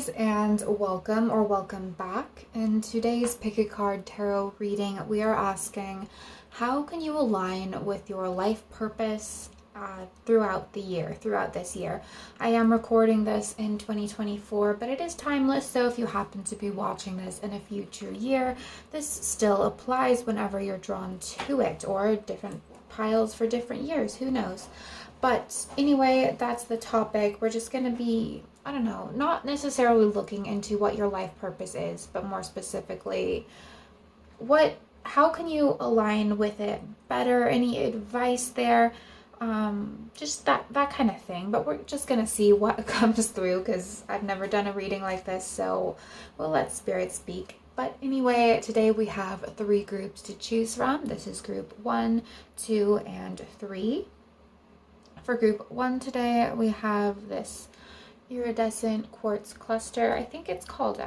guys, and welcome back. In today's Pick a Card Tarot reading, we are asking, how can you align with your life purpose throughout this year? I am recording this in 2024, but it is timeless, so if you happen to be watching this in a future year, this still applies whenever you're drawn to it, or different piles for different years, who knows. But anyway, that's the topic. We're just going to be, I don't know, not necessarily looking into what your life purpose is, but more specifically, how can you align with it better? Any advice there? Just that kind of thing. But we're just going to see what comes through because I've never done a reading like this, so we'll let spirit speak. But anyway, today we have 3 groups to choose from. This is group 1, 2, and 3. For group 1 today, we have this iridescent quartz cluster. I think it's called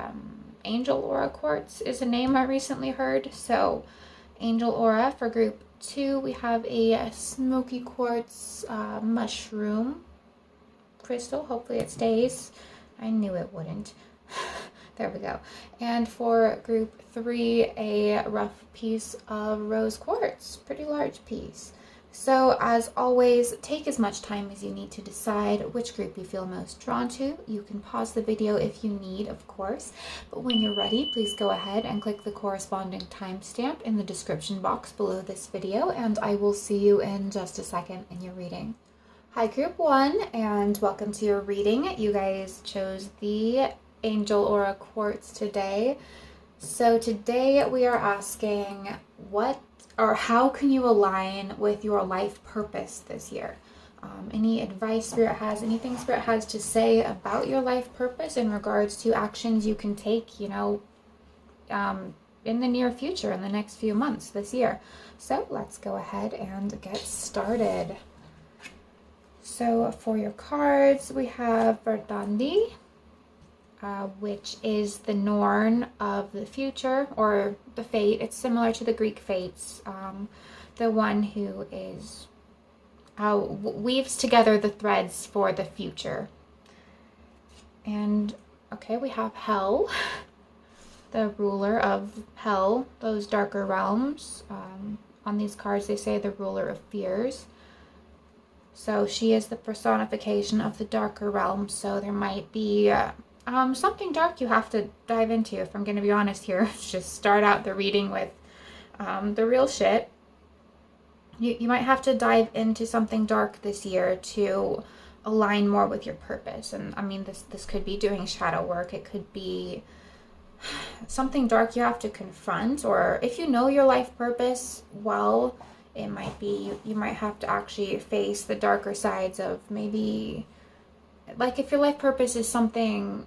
Angel Aura Quartz is a name I recently heard. So Angel Aura. For group 2, we have a smoky quartz mushroom crystal. Hopefully it stays. I knew it wouldn't. There we go. And for group 3, a rough piece of rose quartz. Pretty large piece. So as always, take as much time as you need to decide which group you feel most drawn to. You can pause the video if you need, of course, but when you're ready, please go ahead and click the corresponding timestamp in the description box below this video, and I will see you in just a second in your reading. Hi group 1, and welcome to your reading. You guys chose the Angel Aura Quartz today. So today we are asking how can you align with your life purpose this year? Any advice Spirit has, anything Spirit has to say about your life purpose in regards to actions you can take, in the near future, in the next few months this year. So let's go ahead and get started. So for your cards, we have Verdandi, which is the Norn of the future, or the fate. It's similar to the Greek fates, the one who is weaves together the threads for the future. And okay, we have Hell, the ruler of Hell, those darker realms. On these cards they say the ruler of fears. So she is the personification of the darker realms, so there might be something dark you have to dive into, if I'm going to be honest here. Just start out the reading with the real shit. You might have to dive into something dark this year to align more with your purpose. And I mean, this could be doing shadow work. It could be something dark you have to confront. Or if you know your life purpose well, it might be you might have to actually face the darker sides of maybe, like if your life purpose is something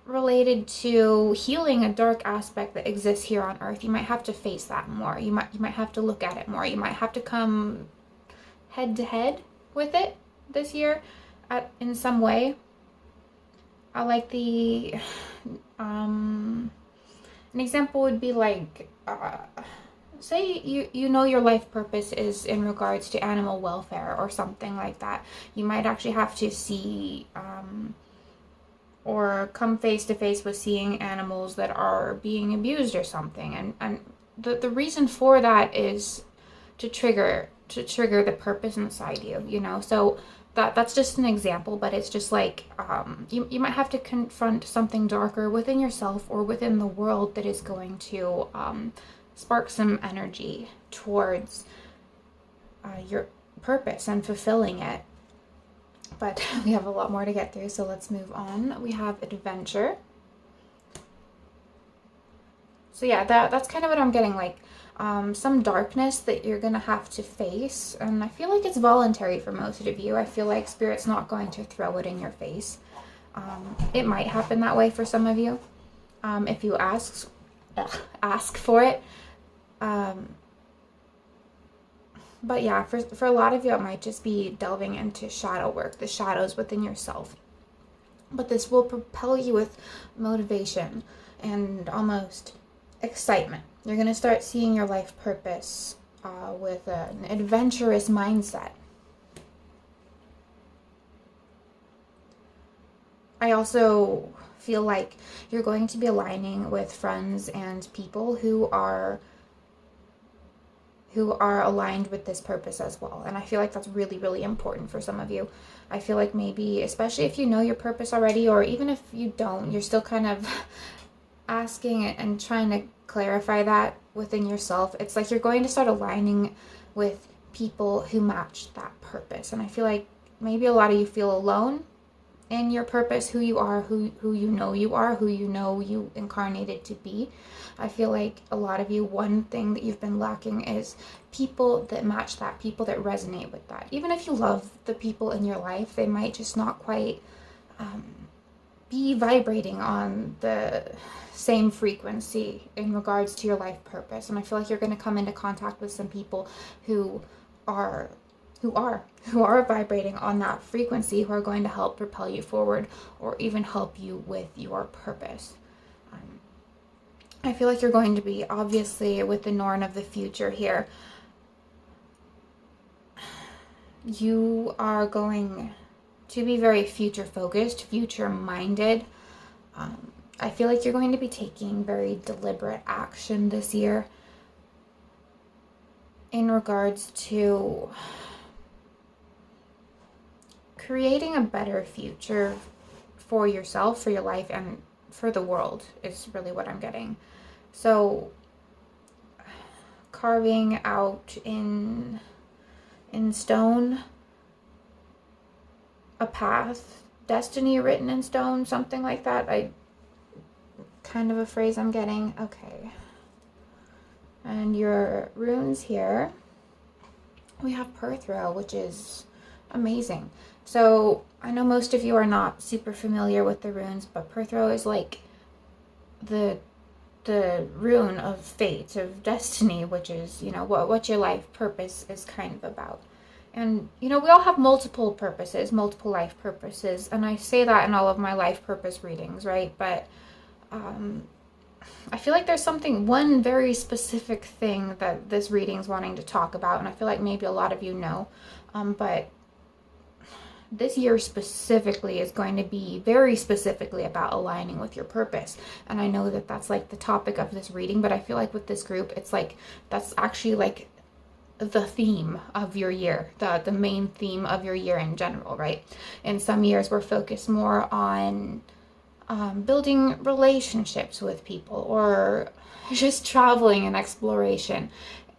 related to healing a dark aspect that exists here on earth, you might have to face that more. You might have to look at it more. You might have to come head to head with it this year in some way. I like the an example would be like say you know your life purpose is in regards to animal welfare or something like that. You might actually have to see or come face to face with seeing animals that are being abused or something. And the reason for that is to trigger the purpose inside you, So that's just an example, but it's just like you might have to confront something darker within yourself or within the world that is going to spark some energy towards your purpose and fulfilling it. But we have a lot more to get through, so let's move on. We have adventure. So yeah, that's kind of what I'm getting, like some darkness that you're gonna have to face, and I feel like it's voluntary for most of you. I feel like Spirit's not going to throw it in your face. It might happen that way for some of you if you ask for it. But yeah, for a lot of you, it might just be delving into shadow work, the shadows within yourself. But this will propel you with motivation and almost excitement. You're going to start seeing your life purpose with an adventurous mindset. I also feel like you're going to be aligning with friends and people who are aligned with this purpose as well. And I feel like that's really, really important for some of you. I feel like maybe, especially if you know your purpose already, or even if you don't, you're still kind of asking and trying to clarify that within yourself. It's like you're going to start aligning with people who match that purpose. And I feel like maybe a lot of you feel alone in your purpose, who you are, who you know you are, who you know you incarnated to be. I feel like a lot of you, one thing that you've been lacking is people that match that, people that resonate with that. Even if you love the people in your life, they might just not quite be vibrating on the same frequency in regards to your life purpose. And I feel like you're going to come into contact with some people who are vibrating on that frequency, who are going to help propel you forward or even help you with your purpose. I feel like you're going to be, obviously, with the Norn of the future here, you are going to be very future focused, future minded. I feel like you're going to be taking very deliberate action this year in regards to creating a better future for yourself, for your life, and for the world is really what I'm getting. So carving out in stone a path, destiny written in stone, something like that. Kind of a phrase I'm getting. Okay. And your runes here, we have Perthrow, which is amazing. So I know most of you are not super familiar with the runes, but Perthrow is like the rune of fate, of destiny, which is, what your life purpose is kind of about. And, we all have multiple purposes, multiple life purposes. And I say that in all of my life purpose readings, right? But I feel like there's one very specific thing that this reading's wanting to talk about. And I feel like maybe a lot of you know. But this year specifically is going to be very specifically about aligning with your purpose. And I know that that's like the topic of this reading, but I feel like with this group, it's like, that's actually like the theme of your year, the main theme of your year in general, right? In some years, we're focused more on building relationships with people, or just traveling and exploration,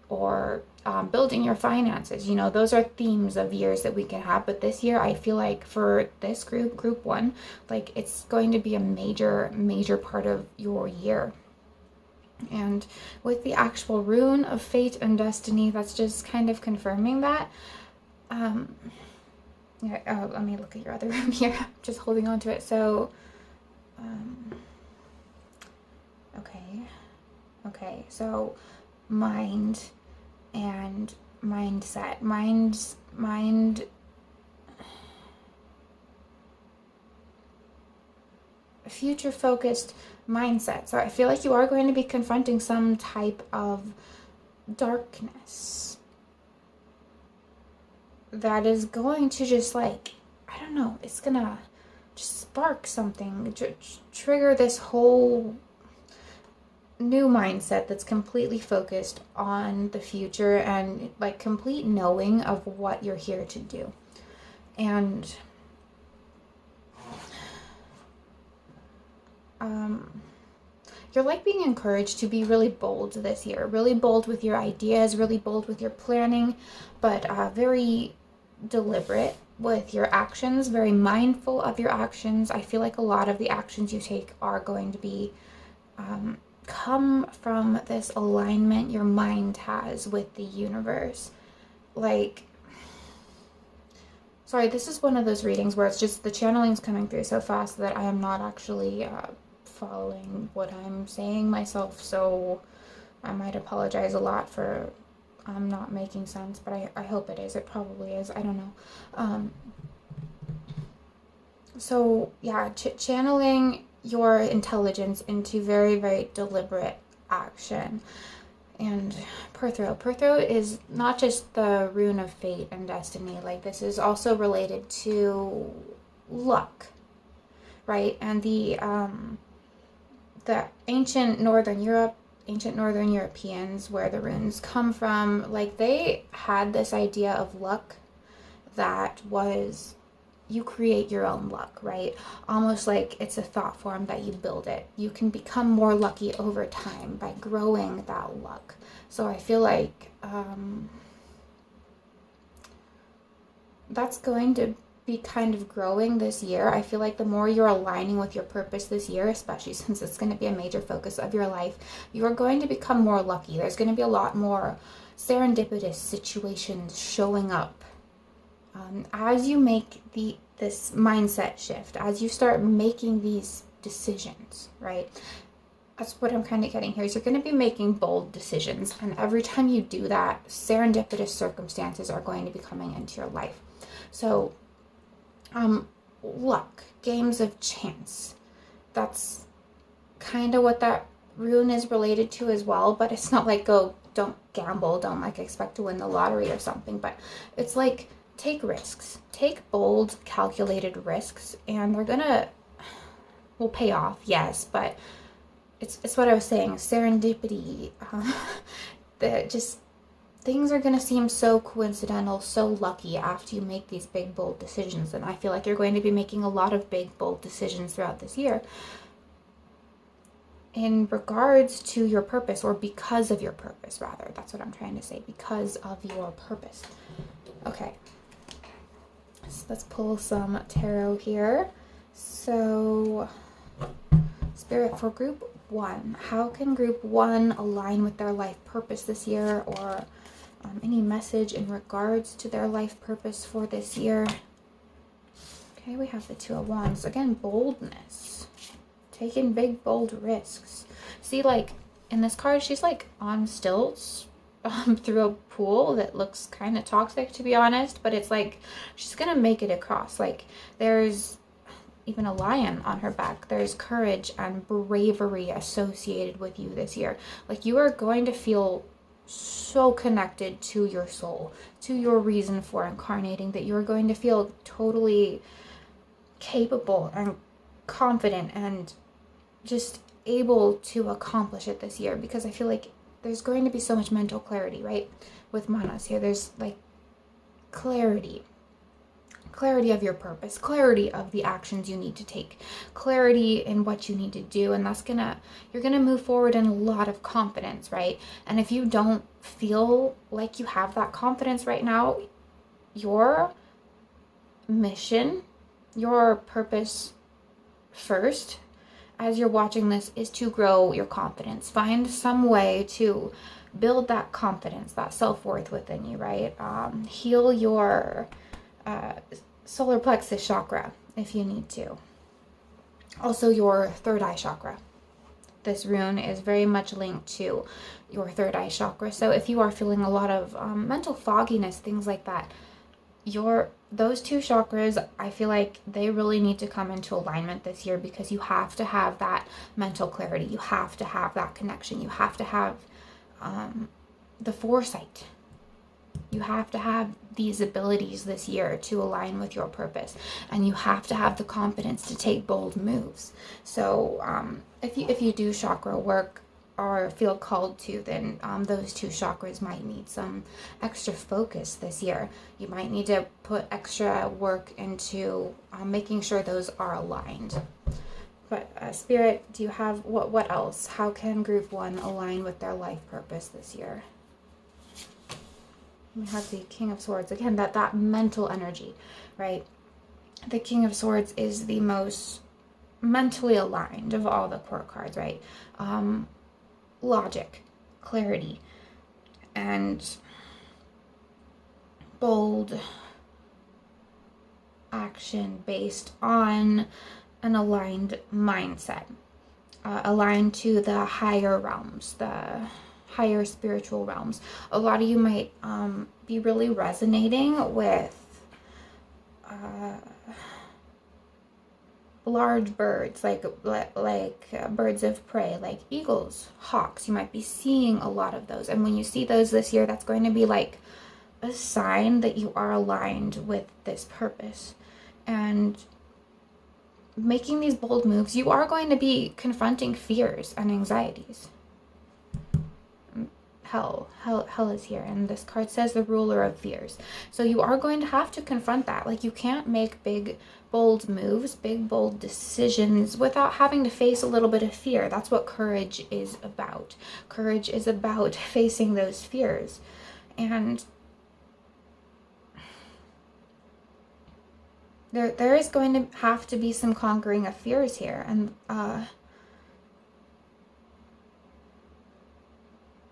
or building your finances. Those are themes of years that we can have. But this year, I feel like for this group one, like it's going to be a major part of your year. And with the actual rune of fate and destiny, that's just kind of confirming that. Let me look at your other rune here. I'm just holding on to it. So, okay. So, mind and mindset. Mind. Future focused mindset. So I feel like you are going to be confronting some type of darkness that is going to just it's gonna just spark something, trigger this whole new mindset that's completely focused on the future and like complete knowing of what you're here to do. And you're like being encouraged to be really bold this year, really bold with your ideas, really bold with your planning, but very deliberate with your actions, very mindful of your actions. I feel like a lot of the actions you take are going to be come from this alignment your mind has with the universe. Sorry, this is one of those readings where it's just the channeling's coming through so fast that I am not actually following what I'm saying myself, so I might apologize a lot for not making sense, but I hope it is. It probably is. I don't know. So yeah, channeling your intelligence into very, very deliberate action. And Perthrow is not just the rune of fate and destiny. Like, this is also related to luck, right? And the ancient Northern Europeans, where the runes come from, like they had this idea of luck that was, you create your own luck, right? Almost like it's a thought form that you build it. You can become more lucky over time by growing that luck. So I feel like that's going to be kind of growing this year. I feel like the more you're aligning with your purpose this year, especially since it's going to be a major focus of your life, you are going to become more lucky. There's going to be a lot more serendipitous situations showing up as you make this mindset shift, as you start making these decisions, right? That's what I'm kind of getting here, is you're going to be making bold decisions, and every time you do that, serendipitous circumstances are going to be coming into your life. So luck, games of chance, that's kind of what that rune is related to as well. But it's not like, go, don't gamble, don't like expect to win the lottery or something, but it's like, take risks, take bold calculated risks, and they're will pay off, yes, but it's what I was saying, serendipity, that just things are going to seem so coincidental, so lucky after you make these big, bold decisions. And I feel like you're going to be making a lot of big, bold decisions throughout this year in regards to your purpose, or because of your purpose, rather. That's what I'm trying to say, because of your purpose. Okay, so let's pull some tarot here. So, Spirit, for group 1, how can group 1 align with their life purpose this year, or any message in regards to their life purpose for this year? Okay, we have the Two of Wands. Again, boldness. Taking big, bold risks. See, like, in this card, she's, like, on stilts through a pool that looks kind of toxic, to be honest. But it's, like, she's going to make it across. Like, there's even a lion on her back. There's courage and bravery associated with you this year. Like, you are going to feel so connected to your soul, to your reason for incarnating, that you're going to feel totally capable and confident and just able to accomplish it this year. Because I feel like there's going to be so much mental clarity, right? With Manas here, there's like clarity of your purpose, clarity of the actions you need to take, clarity in what you need to do, and you're gonna move forward in a lot of confidence, right? And if you don't feel like you have that confidence right now, your mission, your purpose first, as you're watching this, is to grow your confidence. Find some way to build that confidence, that self-worth within you, right? Heal your solar plexus chakra if you need to. Also your third eye chakra. This rune is very much linked to your third eye chakra. So if you are feeling a lot of mental fogginess, things like that, those two chakras, I feel like they really need to come into alignment this year, because you have to have that mental clarity. You have to have that connection. You have to have the foresight. You have to have these abilities this year to align with your purpose, and you have to have the confidence to take bold moves. So if you do chakra work or feel called to, then those two chakras might need some extra focus this year. You might need to put extra work into making sure those are aligned. But Spirit, do you have what else? How can group 1 align with their life purpose this year? We have the King of Swords. Again, that mental energy, right? The King of Swords is the most mentally aligned of all the court cards, right? Logic, clarity, and bold action based on an aligned mindset, aligned to the higher realms, the higher spiritual realms. A lot of you might be really resonating with large birds, like birds of prey, like eagles, hawks. You might be seeing a lot of those, and when you see those this year, that's going to be like a sign that you are aligned with this purpose. And making these bold moves, you are going to be confronting fears and anxieties. Hell is here, and this card says the ruler of fears. So you are going to have to confront that. Like, you can't make big bold moves, big bold decisions without having to face a little bit of fear. That's what courage is about. Courage is about facing those fears. And there is going to have to be some conquering of fears here. And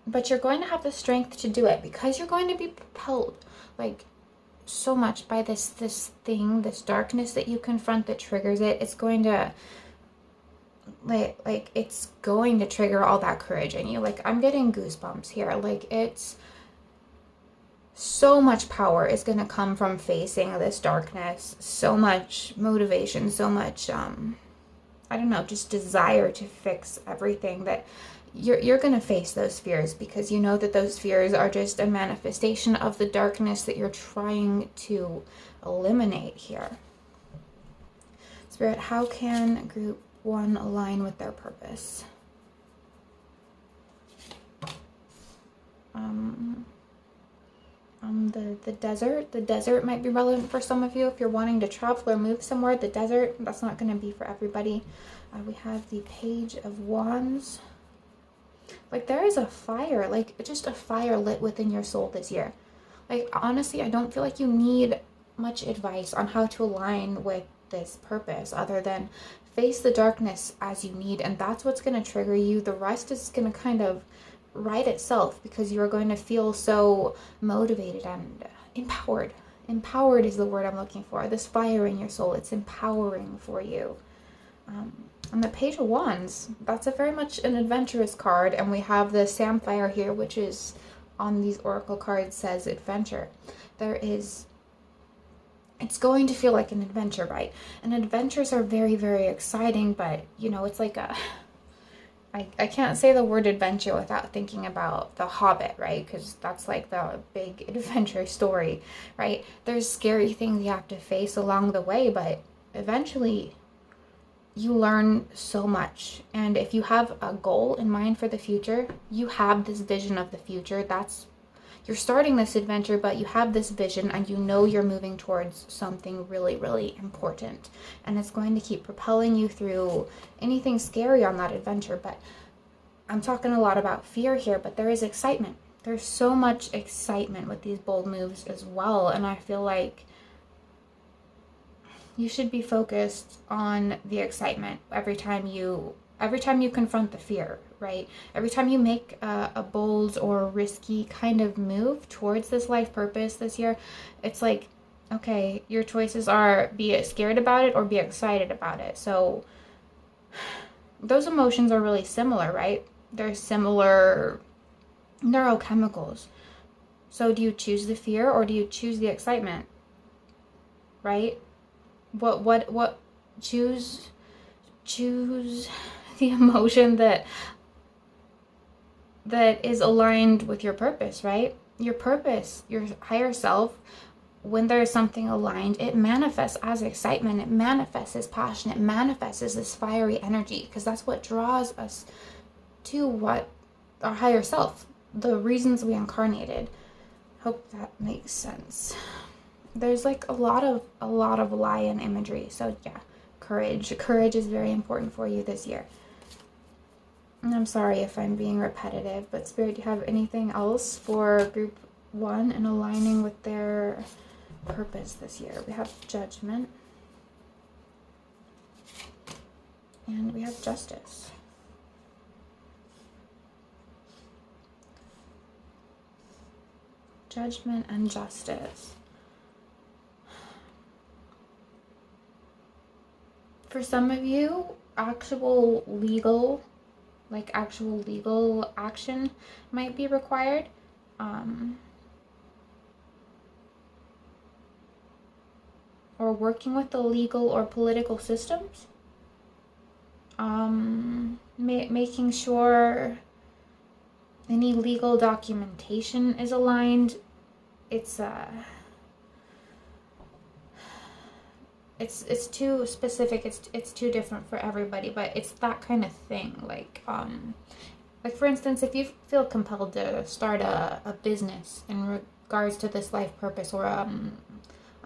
but you're going to have the strength to do it, because you're going to be propelled like so much by this thing, this darkness that you confront that triggers it. It's going to like it's going to trigger all that courage in you. Like, I'm getting goosebumps here. Like, it's so much power is going to come from facing this darkness, so much motivation, so much I don't know, just desire to fix everything. That you're going to face those fears, because you know that those fears are just a manifestation of the darkness that you're trying to eliminate here. Spirit, how can group 1 align with their purpose? The desert. The desert might be relevant for some of you if you're wanting to travel or move somewhere. The desert, that's not going to be for everybody. We have the Page of Wands. Like, there is a fire, like just a fire lit within your soul this year. Like, honestly, I don't feel like you need much advice on how to align with this purpose other than face the darkness as you need. And that's what's going to trigger you. The rest is going to kind of write itself, because you're going to feel so motivated and empowered. Empowered is the word I'm looking for. This fire in your soul, it's empowering for you. And the Page of Wands, that's a very much an adventurous card. And we have the Samphire here, which is on these oracle cards, says adventure. It's going to feel like an adventure, right? And adventures are very, very exciting, but you know, it's like I can't say the word adventure without thinking about The Hobbit, right? Because that's like the big adventure story, right? There's scary things you have to face along the way, but eventually you learn so much. And if you have a goal in mind for the future, you have this vision of the future. You're starting this adventure, but you have this vision, and you know you're moving towards something really, really important. And it's going to keep propelling you through anything scary on that adventure. But I'm talking a lot about fear here, but there is excitement. There's so much excitement with these bold moves as well. And I feel like you should be focused on the excitement every time you confront the fear, right? Every time you make a bold or risky kind of move towards this life purpose this year, it's like, okay, your choices are be scared about it or be excited about it. So those emotions are really similar, right? They're similar neurochemicals. So do you choose the fear or do you choose the excitement? Right? What choose the emotion that is aligned with your purpose, right? Your purpose, your higher self, when there's something aligned, it manifests as excitement, it manifests as passion, it manifests as this fiery energy, because that's what draws us to what our higher self, the reasons we incarnated. Hope that makes sense. There's like a lot of lion imagery. So yeah, courage is very important for you this year. And I'm sorry if I'm being repetitive, but Spirit, do you have anything else for group 1 and aligning with their purpose this year? We have Judgment. And we have Justice. Judgment and Justice. For some of you, actual legal action might be required. Or working with the legal or political systems. Making sure any legal documentation is aligned. It's it's too specific, it's too different for everybody, but it's that kind of thing. Like for instance, if you feel compelled to start a business in regards to this life purpose, or a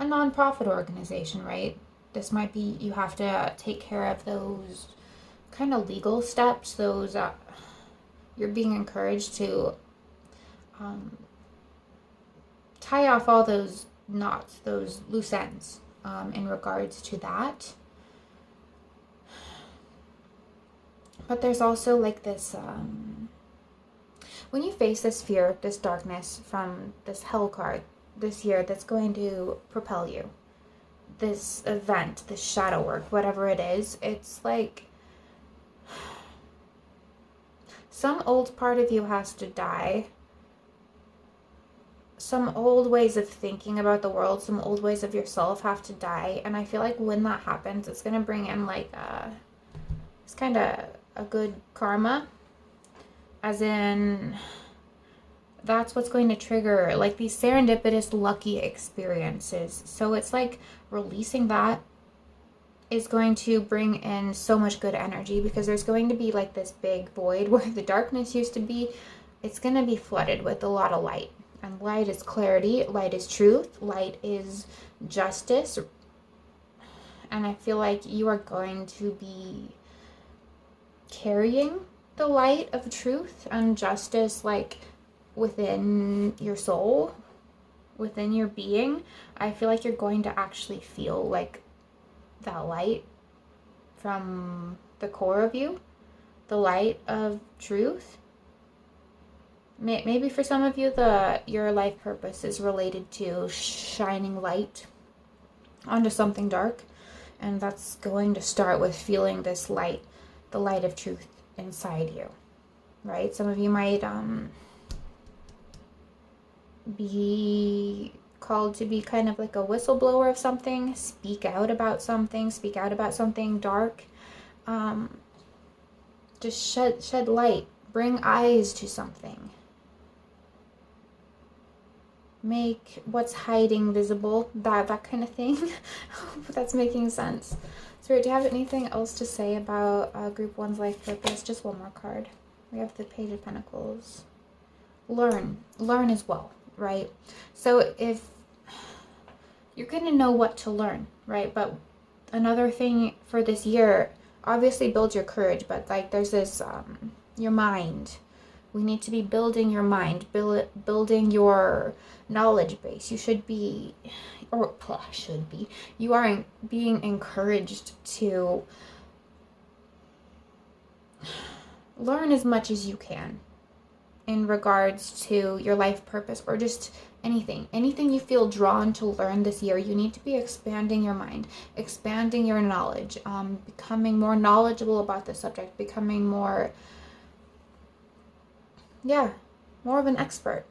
nonprofit organization, right? This might be, you have to take care of those kind of legal steps, those you're being encouraged to tie off all those knots, those loose ends, in regards to that. But there's also like this, when you face this fear, this darkness from this hell card this year that's going to propel you, this event, this shadow work, whatever it is, it's like some old part of you has to die. Some old ways of thinking about the world, some old ways of yourself have to die. And I feel like when that happens, it's going to bring in like it's kind of a good karma. As in, that's what's going to trigger like these serendipitous lucky experiences. So it's like releasing that is going to bring in so much good energy, because there's going to be like this big void where the darkness used to be. It's going to be flooded with a lot of light. And light is clarity, light is truth, light is justice. And I feel like you are going to be carrying the light of truth and justice like within your soul, within your being. I feel like you're going to actually feel like that light from the core of you, the light of truth. Maybe for some of you, your life purpose is related to shining light onto something dark, and that's going to start with feeling this light, the light of truth inside you, right? Some of you might be called to be kind of like a whistleblower of something, speak out about something dark. Just shed light, bring eyes to something. Make what's hiding visible, that kind of thing. I hope that's making sense. Spirit, do you have anything else to say about Group 1's life purpose? Just one more card. We have the Page of Pentacles. Learn as well, right? So if you're going to know what to learn, right? But another thing for this year, obviously build your courage, but like there's this, your mind. We need to be building your mind, building your knowledge base. You should be, you are being encouraged to learn as much as you can in regards to your life purpose, or just anything you feel drawn to learn this year. You need to be expanding your mind, expanding your knowledge, becoming more knowledgeable about the subject, becoming more of an expert.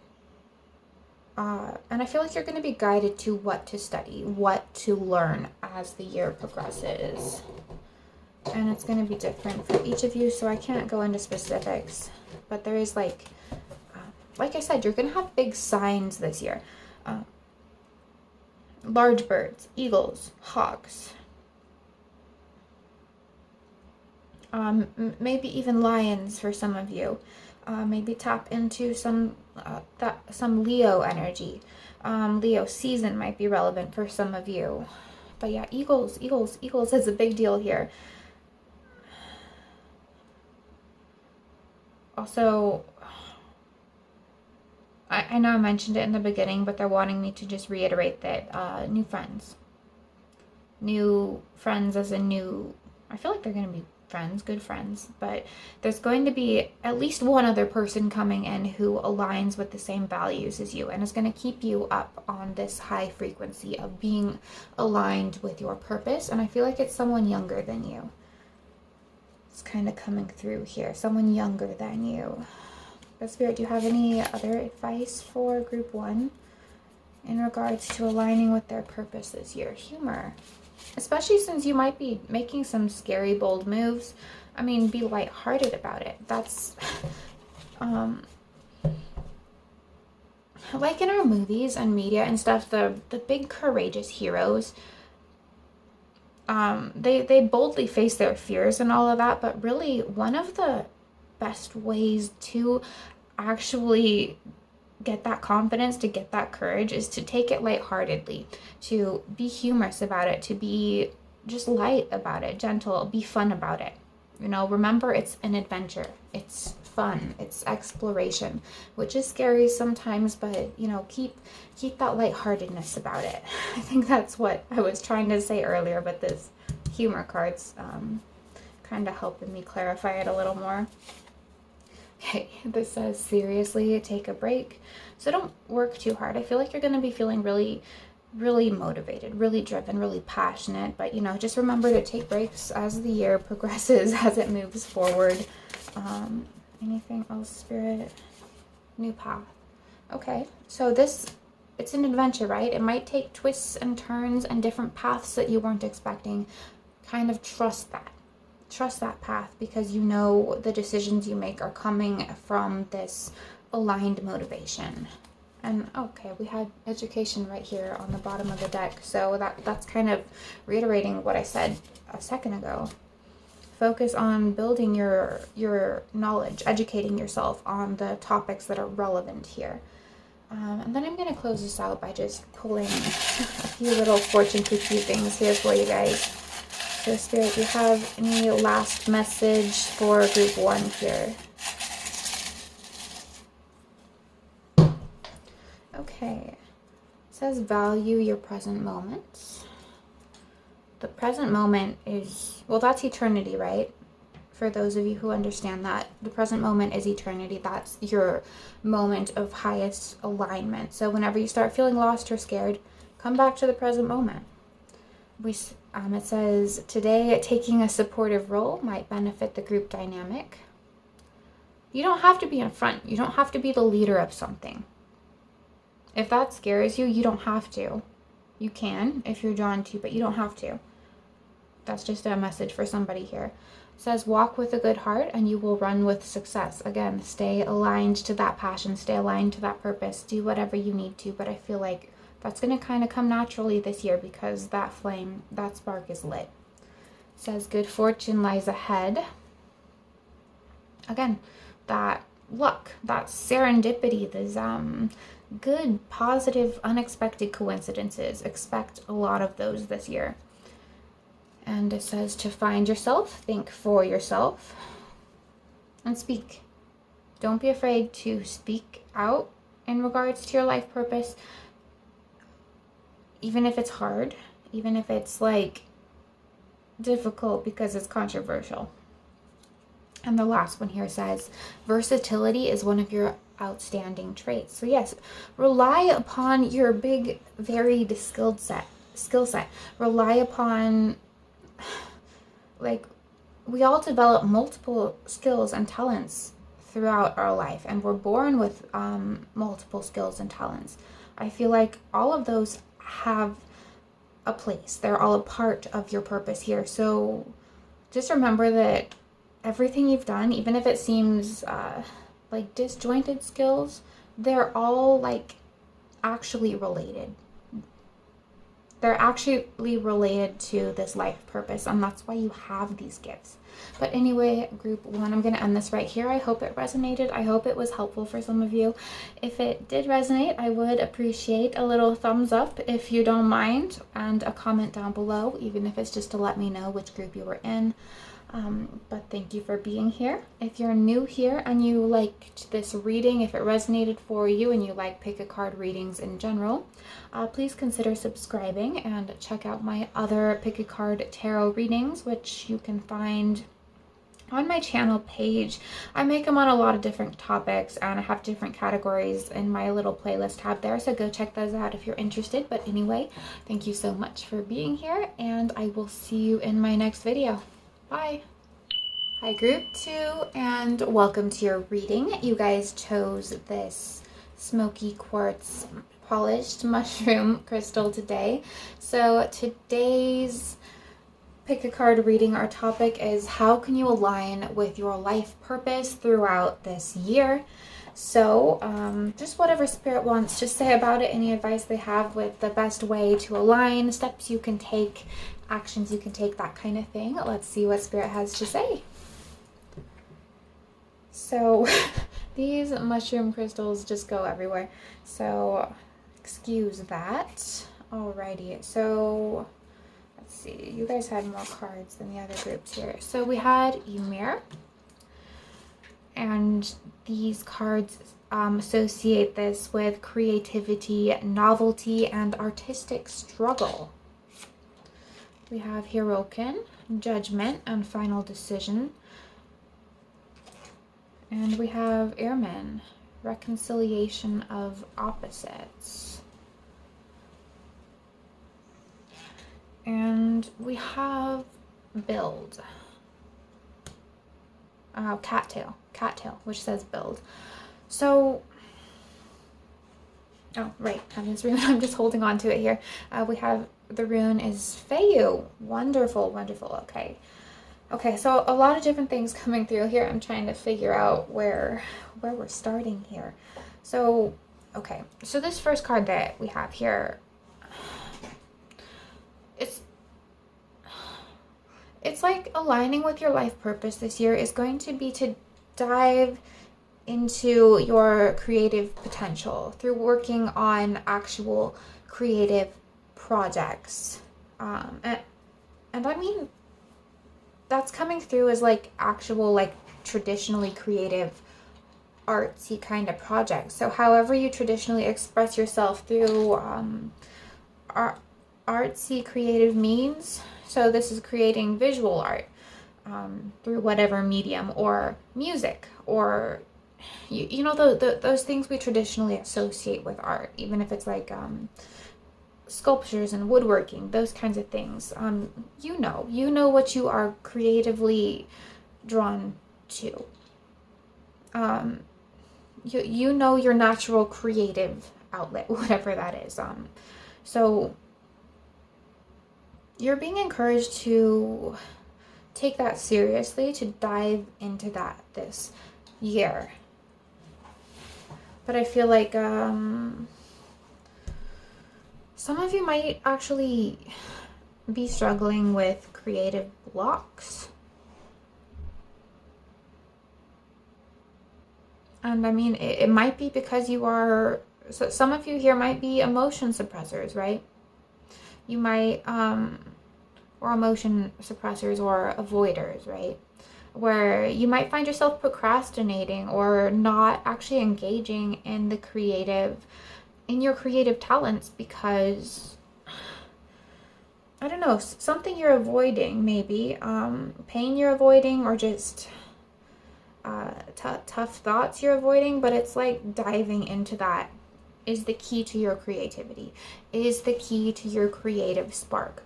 And I feel like you're going to be guided to what to study, what to learn as the year progresses. And it's going to be different for each of you, so I can't go into specifics. But there is like I said, you're going to have big signs this year. Large birds, eagles, hawks. Maybe even lions for some of you. Maybe tap into some Leo energy. Leo season might be relevant for some of you. But yeah, eagles is a big deal here. Also, I know I mentioned it in the beginning, but they're wanting me to just reiterate that new friends as in new, I feel like they're going to be friends, good friends, but there's going to be at least one other person coming in who aligns with the same values as you and is going to keep you up on this high frequency of being aligned with your purpose. And I feel like it's someone younger than you. It's kind of coming through here, someone younger than you. But Spirit, do you have any other advice for Group 1 in regards to aligning with their purpose this year? Humor. Especially since you might be making some scary, bold moves. I mean, be lighthearted about it. That's, like in our movies and media and stuff, the big courageous heroes, they boldly face their fears and all of that, but really one of the best ways to actually get that confidence, to get that courage, is to take it lightheartedly, to be humorous about it, to be just light about it, gentle, be fun about it. Remember, it's an adventure. It's fun. It's exploration, which is scary sometimes, but keep that lightheartedness about it. I think that's what I was trying to say earlier, but this humor card's kind of helping me clarify it a little more. Okay, this says, seriously, take a break. So don't work too hard. I feel like you're going to be feeling really, really motivated, really driven, really passionate. But, just remember to take breaks as the year progresses, as it moves forward. Anything else, Spirit? New path. Okay, so it's an adventure, right? It might take twists and turns and different paths that you weren't expecting. Kind of trust that. Trust that path, because the decisions you make are coming from this aligned motivation. And okay, we had education right here on the bottom of the deck, so that's kind of reiterating what I said a second ago. Focus on building your knowledge, educating yourself on the topics that are relevant here. And then I'm going to close this out by just pulling a few little fortune cookie things here for you guys. So, Spirit, do you have any last message for group 1 here? Okay. It says value your present moments. The present moment is, well, that's eternity, right? For those of you who understand that, the present moment is eternity. That's your moment of highest alignment. So whenever you start feeling lost or scared, come back to the present moment. It says, today taking a supportive role might benefit the group dynamic. You don't have to be in front. You don't have to be the leader of something. If that scares you, you don't have to. You can if you're drawn to, but you don't have to. That's just a message for somebody here. It says, walk with a good heart and you will run with success. Again, stay aligned to that passion, stay aligned to that purpose, do whatever you need to, but I feel like that's going to kind of come naturally this year because that flame, that spark is lit. It says, good fortune lies ahead. Again, that luck, that serendipity, these good, positive, unexpected coincidences. Expect a lot of those this year. And it says to find yourself, think for yourself, and speak. Don't be afraid to speak out in regards to your life purpose, even if it's hard, even if it's difficult because it's controversial. And the last one here says, versatility is one of your outstanding traits. So yes, rely upon your big, varied skill set. Rely upon, we all develop multiple skills and talents throughout our life, and we're born with multiple skills and talents. I feel like all of those have a place. They're all a part of your purpose here. So just remember that everything you've done, even if it seems like disjointed skills, they're all actually related. They're actually related to this life purpose, and that's why you have these gifts. But anyway, group 1, I'm going to end this right here. I hope it resonated. I hope it was helpful for some of you. If it did resonate, I would appreciate a little thumbs up if you don't mind, and a comment down below, even if it's just to let me know which group you were in. But thank you for being here. If you're new here and you liked this reading, if it resonated for you and you like pick a card readings in general, please consider subscribing and check out my other pick a card tarot readings, which you can find on my channel page. I make them on a lot of different topics and I have different categories in my little playlist tab there, so go check those out if you're interested. But anyway, thank you so much for being here, and I will see you in my next video. Bye. Hi group 2, and welcome to your reading. You guys chose this smoky quartz polished mushroom crystal today. So today's pick a card reading, our topic is how can you align with your life purpose throughout this year. So just whatever spirit wants to say about it, any advice they have with the best way to align, steps you can take actions you can take, that kind of thing. Let's see what Spirit has to say. So these mushroom crystals just go everywhere, so excuse that. Alrighty, so let's see, you guys had more cards than the other groups here. So we had Ymir, and these cards associate this with creativity, novelty, and artistic struggle. We have Hirokin, judgment and final decision. And we have Airman, reconciliation of opposites. And we have build. Cattail, which says build. So, oh, right, I'm just holding on to it here. We have the rune is Feyu. Wonderful, wonderful, okay. Okay, so a lot of different things coming through here. I'm trying to figure out where we're starting here. So, okay, so this first card that we have here, it's like aligning with your life purpose this year is going to be to dive into your creative potential through working on actual creative projects. And I mean, that's coming through as like actual, like traditionally creative artsy kind of projects. So however you traditionally express yourself through artsy creative means. So this is creating visual art through whatever medium, or music, or you know, those things we traditionally associate with art, even if it's like sculptures and woodworking, those kinds of things. You know what you are creatively drawn to. You know your natural creative outlet, whatever that is. So you're being encouraged to take that seriously, to dive into that this year. But I feel like some of you might actually be struggling with creative blocks. And I mean, it might be because you are, so some of you here might be emotion suppressors, right? You might, or emotion suppressors or avoiders, right? Where you might find yourself procrastinating or not actually engaging in your creative talents because, I don't know, something you're avoiding, maybe pain you're avoiding, or just tough thoughts you're avoiding. But it's like diving into that is the key to your creativity, is the key to your creative spark.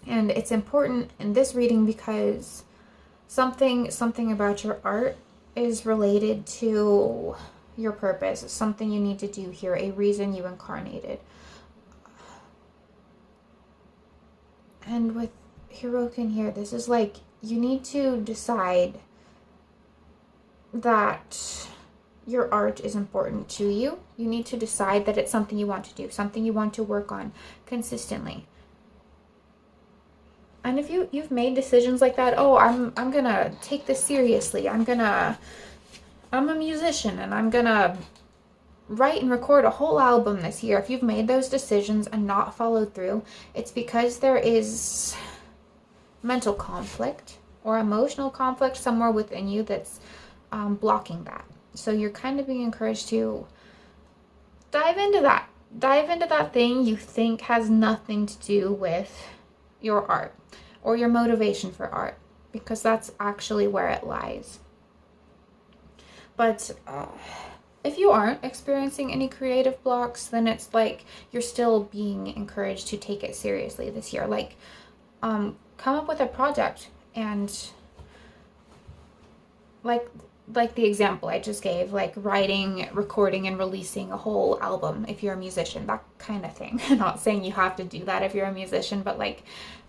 And it's important in this reading because something about your art is related to your purpose, something you need to do here, a reason you incarnated. And with Hirokin here, this is like you need to decide that your art is important to you. You need to decide that it's something you want to do, something you want to work on consistently. And if you've made decisions like that, oh, I'm gonna take this seriously. I'm a musician and I'm gonna write and record a whole album this year. If you've made those decisions and not followed through, it's because there is mental conflict or emotional conflict somewhere within you that's blocking that. So you're kind of being encouraged to dive into that thing you think has nothing to do with your art or your motivation for art, because that's actually where it lies. But if you aren't experiencing any creative blocks, then it's like you're still being encouraged to take it seriously this year. Like come up with a project, and like the example I just gave, like writing, recording, and releasing a whole album if you're a musician, that kind of thing. I'm not saying you have to do that if you're a musician, but like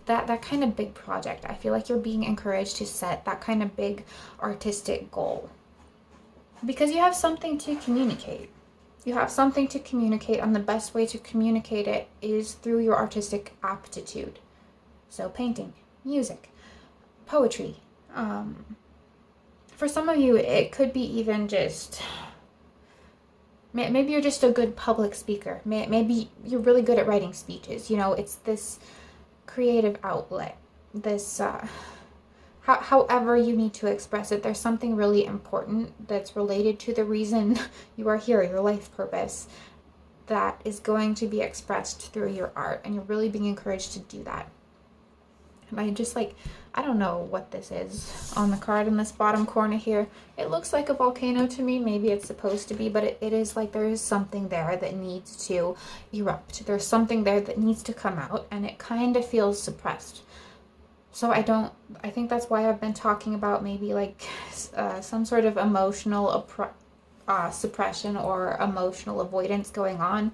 that kind of big project. I feel like you're being encouraged to set that kind of big artistic goal because you have something to communicate. You have something to communicate, and the best way to communicate it is through your artistic aptitude. So painting, music, poetry. For some of you, it could be even just, maybe you're just a good public speaker. Maybe you're really good at writing speeches. It's this creative outlet, this, however you need to express it. There's something really important that's related to the reason you are here, your life purpose, that is going to be expressed through your art, and you're really being encouraged to do that. And I don't know what this is on the card in this bottom corner here. It looks like a volcano to me. Maybe it's supposed to be, but it is like there is something there that needs to erupt. There's something there that needs to come out, and it kind of feels suppressed. So I think that's why I've been talking about maybe like some sort of emotional suppression or emotional avoidance going on.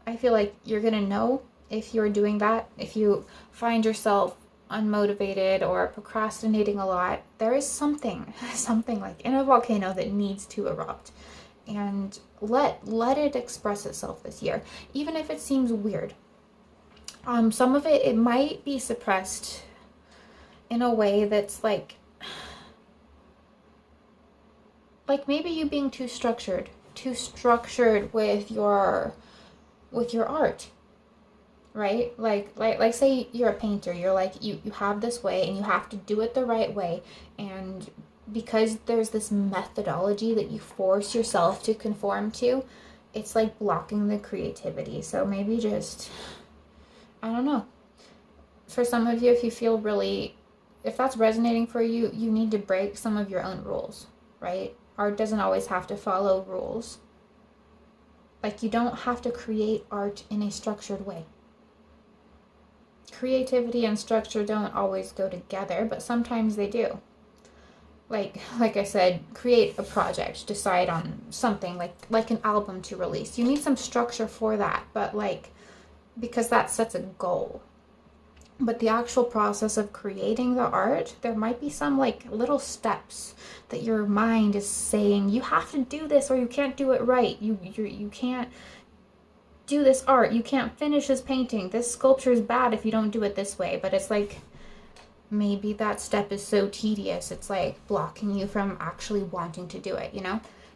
I feel like you're going to know if you're doing that. If you find yourself unmotivated or procrastinating a lot, there is something like in a volcano that needs to erupt, and let it express itself this year, even if it seems weird. Some of it might be suppressed in a way that's like maybe you being too structured with your art, right? Like say you're a painter, you're like you have this way and you have to do it the right way, and because there's this methodology that you force yourself to conform to, it's like blocking the creativity. So maybe just, I don't know, for some of you, if that's resonating for you, you need to break some of your own rules, right? Art doesn't always have to follow rules. Like, you don't have to create art in a structured way. Creativity and structure don't always go together, but sometimes they do. Like I said, create a project, decide on something like an album to release. You need some structure for that, but because that sets a goal. But the actual process of creating the art, there might be some little steps that your mind is saying, you have to do this or you can't do it right. You can't do this art. You can't finish this painting. This sculpture is bad if you don't do it this way. But it's maybe that step is so tedious, it's blocking you from actually wanting to do it,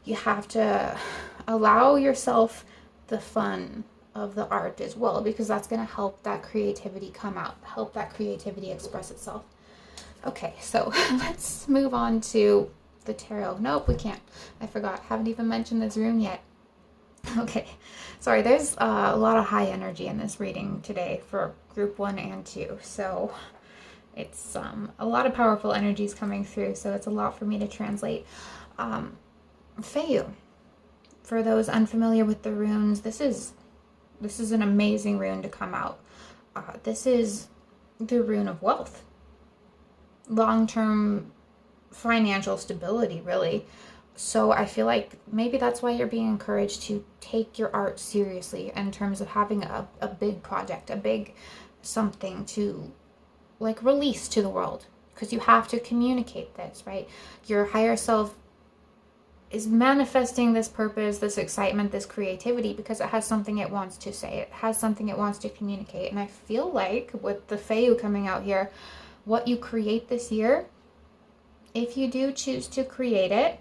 You have to allow yourself the fun of the art as well, because that's going to help that creativity come out, help that creativity express itself. Okay, so let's move on to the tarot. Nope, we can't. I forgot. Haven't even mentioned this rune yet. Okay, sorry, there's a lot of high energy in this reading today for group 1 and 2, so it's a lot of powerful energies coming through, so it's a lot for me to translate. Feiyu, for those unfamiliar with the runes, this is an amazing rune to come out. This is the rune of wealth. Long-term financial stability, really. So I feel like maybe that's why you're being encouraged to take your art seriously in terms of having a big project, a big something to release to the world. Because you have to communicate this, right? Your higher self is manifesting this purpose, this excitement, this creativity, because it has something it wants to say. It has something it wants to communicate. And I feel like with the Feiyu coming out here, what you create this year, if you do choose to create it,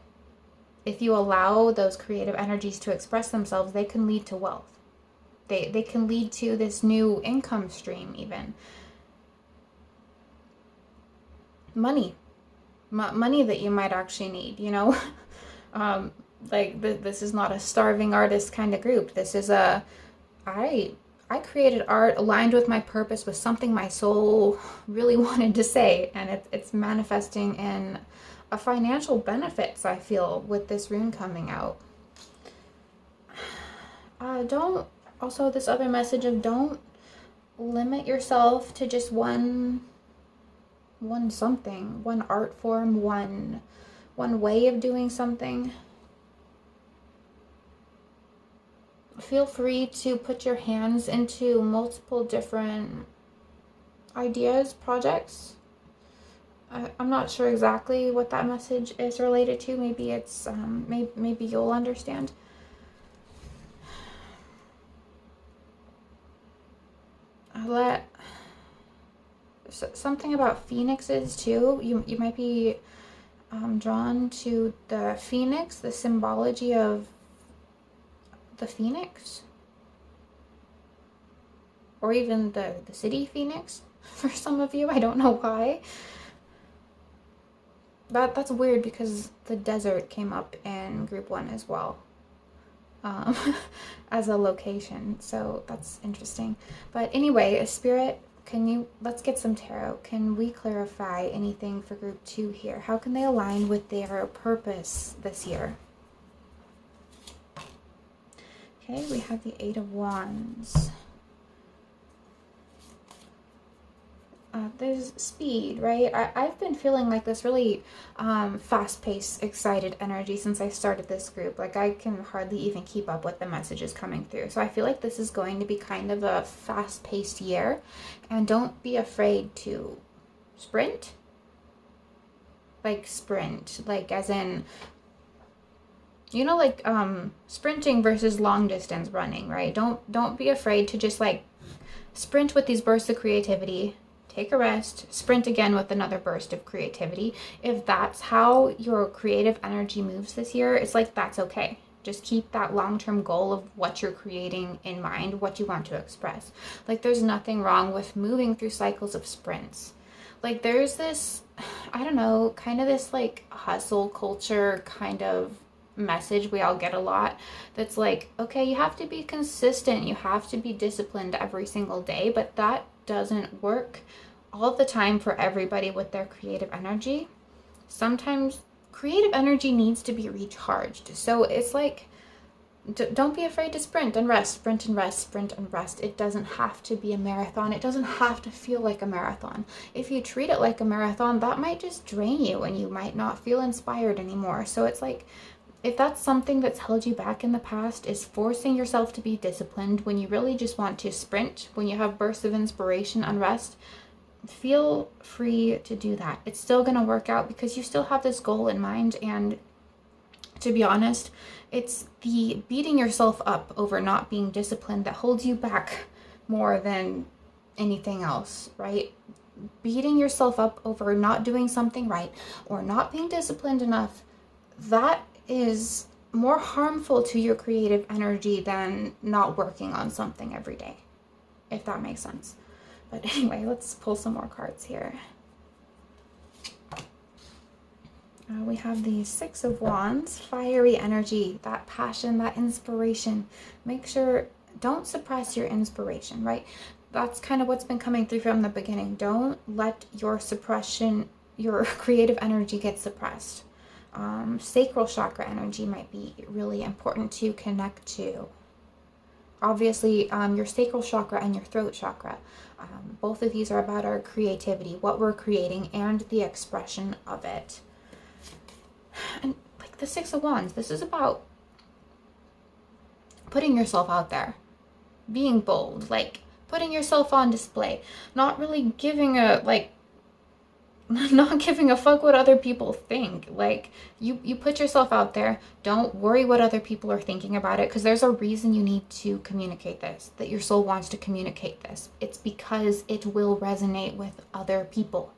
if you allow those creative energies to express themselves, they can lead to wealth. They can lead to this new income stream even. Money that you might actually need, this is not a starving artist kind of group. This is I created art aligned with my purpose, with something my soul really wanted to say, and it's manifesting in a financial benefits, I feel, with this rune coming out. This other message of don't limit yourself to just one something, one art form, one way of doing something. Feel free to put your hands into multiple different ideas, projects. I'm not sure exactly what that message is related to. Maybe it's maybe you'll understand. something about phoenixes too. You might be drawn to the phoenix, the symbology of the phoenix, or even the city Phoenix for some of you. I don't know why. That's weird because the desert came up in group 1 as well, as a location. So that's interesting. But anyway, Spirit, let's get some tarot. Can we clarify anything for group 2 here? How can they align with their purpose this year? Okay, we have the 8 of Wands. There's speed, right? I've been feeling like this really fast-paced, excited energy since I started this group. Like, I can hardly even keep up with the messages coming through. So I feel like this is going to be kind of a fast-paced year. And don't be afraid to sprint. Like, sprint. Like, as in, you know, like sprinting versus long distance running, right? Don't be afraid to just like sprint with these bursts of creativity. Take a rest, sprint again with another burst of creativity. If that's how your creative energy moves this year, it's like, that's okay. Just keep that long-term goal of what you're creating in mind, what you want to express. Like, there's nothing wrong with moving through cycles of sprints. Like, there's this, I don't know, kind of this like hustle culture kind of message we all get a lot that's like, okay, you have to be consistent, you have to be disciplined every single day, but that doesn't work all the time for everybody with their creative energy. Sometimes creative energy needs to be recharged. So it's like, don't be afraid to sprint and rest, sprint and rest, sprint and rest. It doesn't have to be a marathon. It doesn't have to feel like a marathon. If you treat it like a marathon, that might just drain you and you might not feel inspired anymore. So it's like, if that's something that's held you back in the past, is forcing yourself to be disciplined when you really just want to sprint, when you have bursts of inspiration and rest, feel free to do that. It's still going to work out because you still have this goal in mind. And to be honest, it's the beating yourself up over not being disciplined that holds you back more than anything else, right? Beating yourself up over not doing something right or not being disciplined enough, that is more harmful to your creative energy than not working on something every day, if that makes sense. But anyway, let's pull some more cards here. We have the 6 of Wands, fiery energy, that passion, that inspiration. Make sure, don't suppress your inspiration, right? That's kind of what's been coming through from the beginning. Don't let your suppression, your creative energy get suppressed. Sacral chakra energy might be really important to connect to. Obviously, your sacral chakra and your throat chakra. Both of these are about our creativity, what we're creating, and the expression of it. And like the 6 of Wands, this is about putting yourself out there, being bold, like putting yourself on display, not really giving a, like, not giving a fuck what other people think. Like, you put yourself out there. Don't worry what other people are thinking about it, because there's a reason you need to communicate this, that your soul wants to communicate this. It's because it will resonate with other people.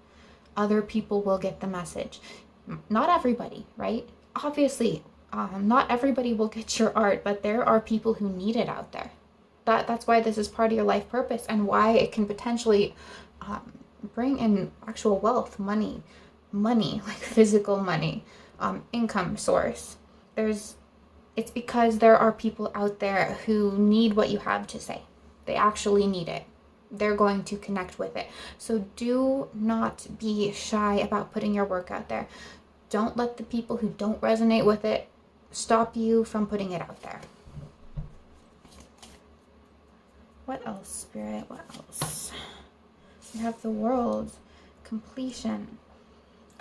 Other people will get the message. Not everybody, right? Obviously, not everybody will get your art, but there are people who need it out there. That's why this is part of your life purpose, and why it can potentially bring in actual wealth, money, like physical money, income source. It's because there are people out there who need what you have to say. They actually need it. They're going to connect with it. So do not be shy about putting your work out there. Don't let the people who don't resonate with it stop you from putting it out there. What else, Spirit? What else? You have the World, completion.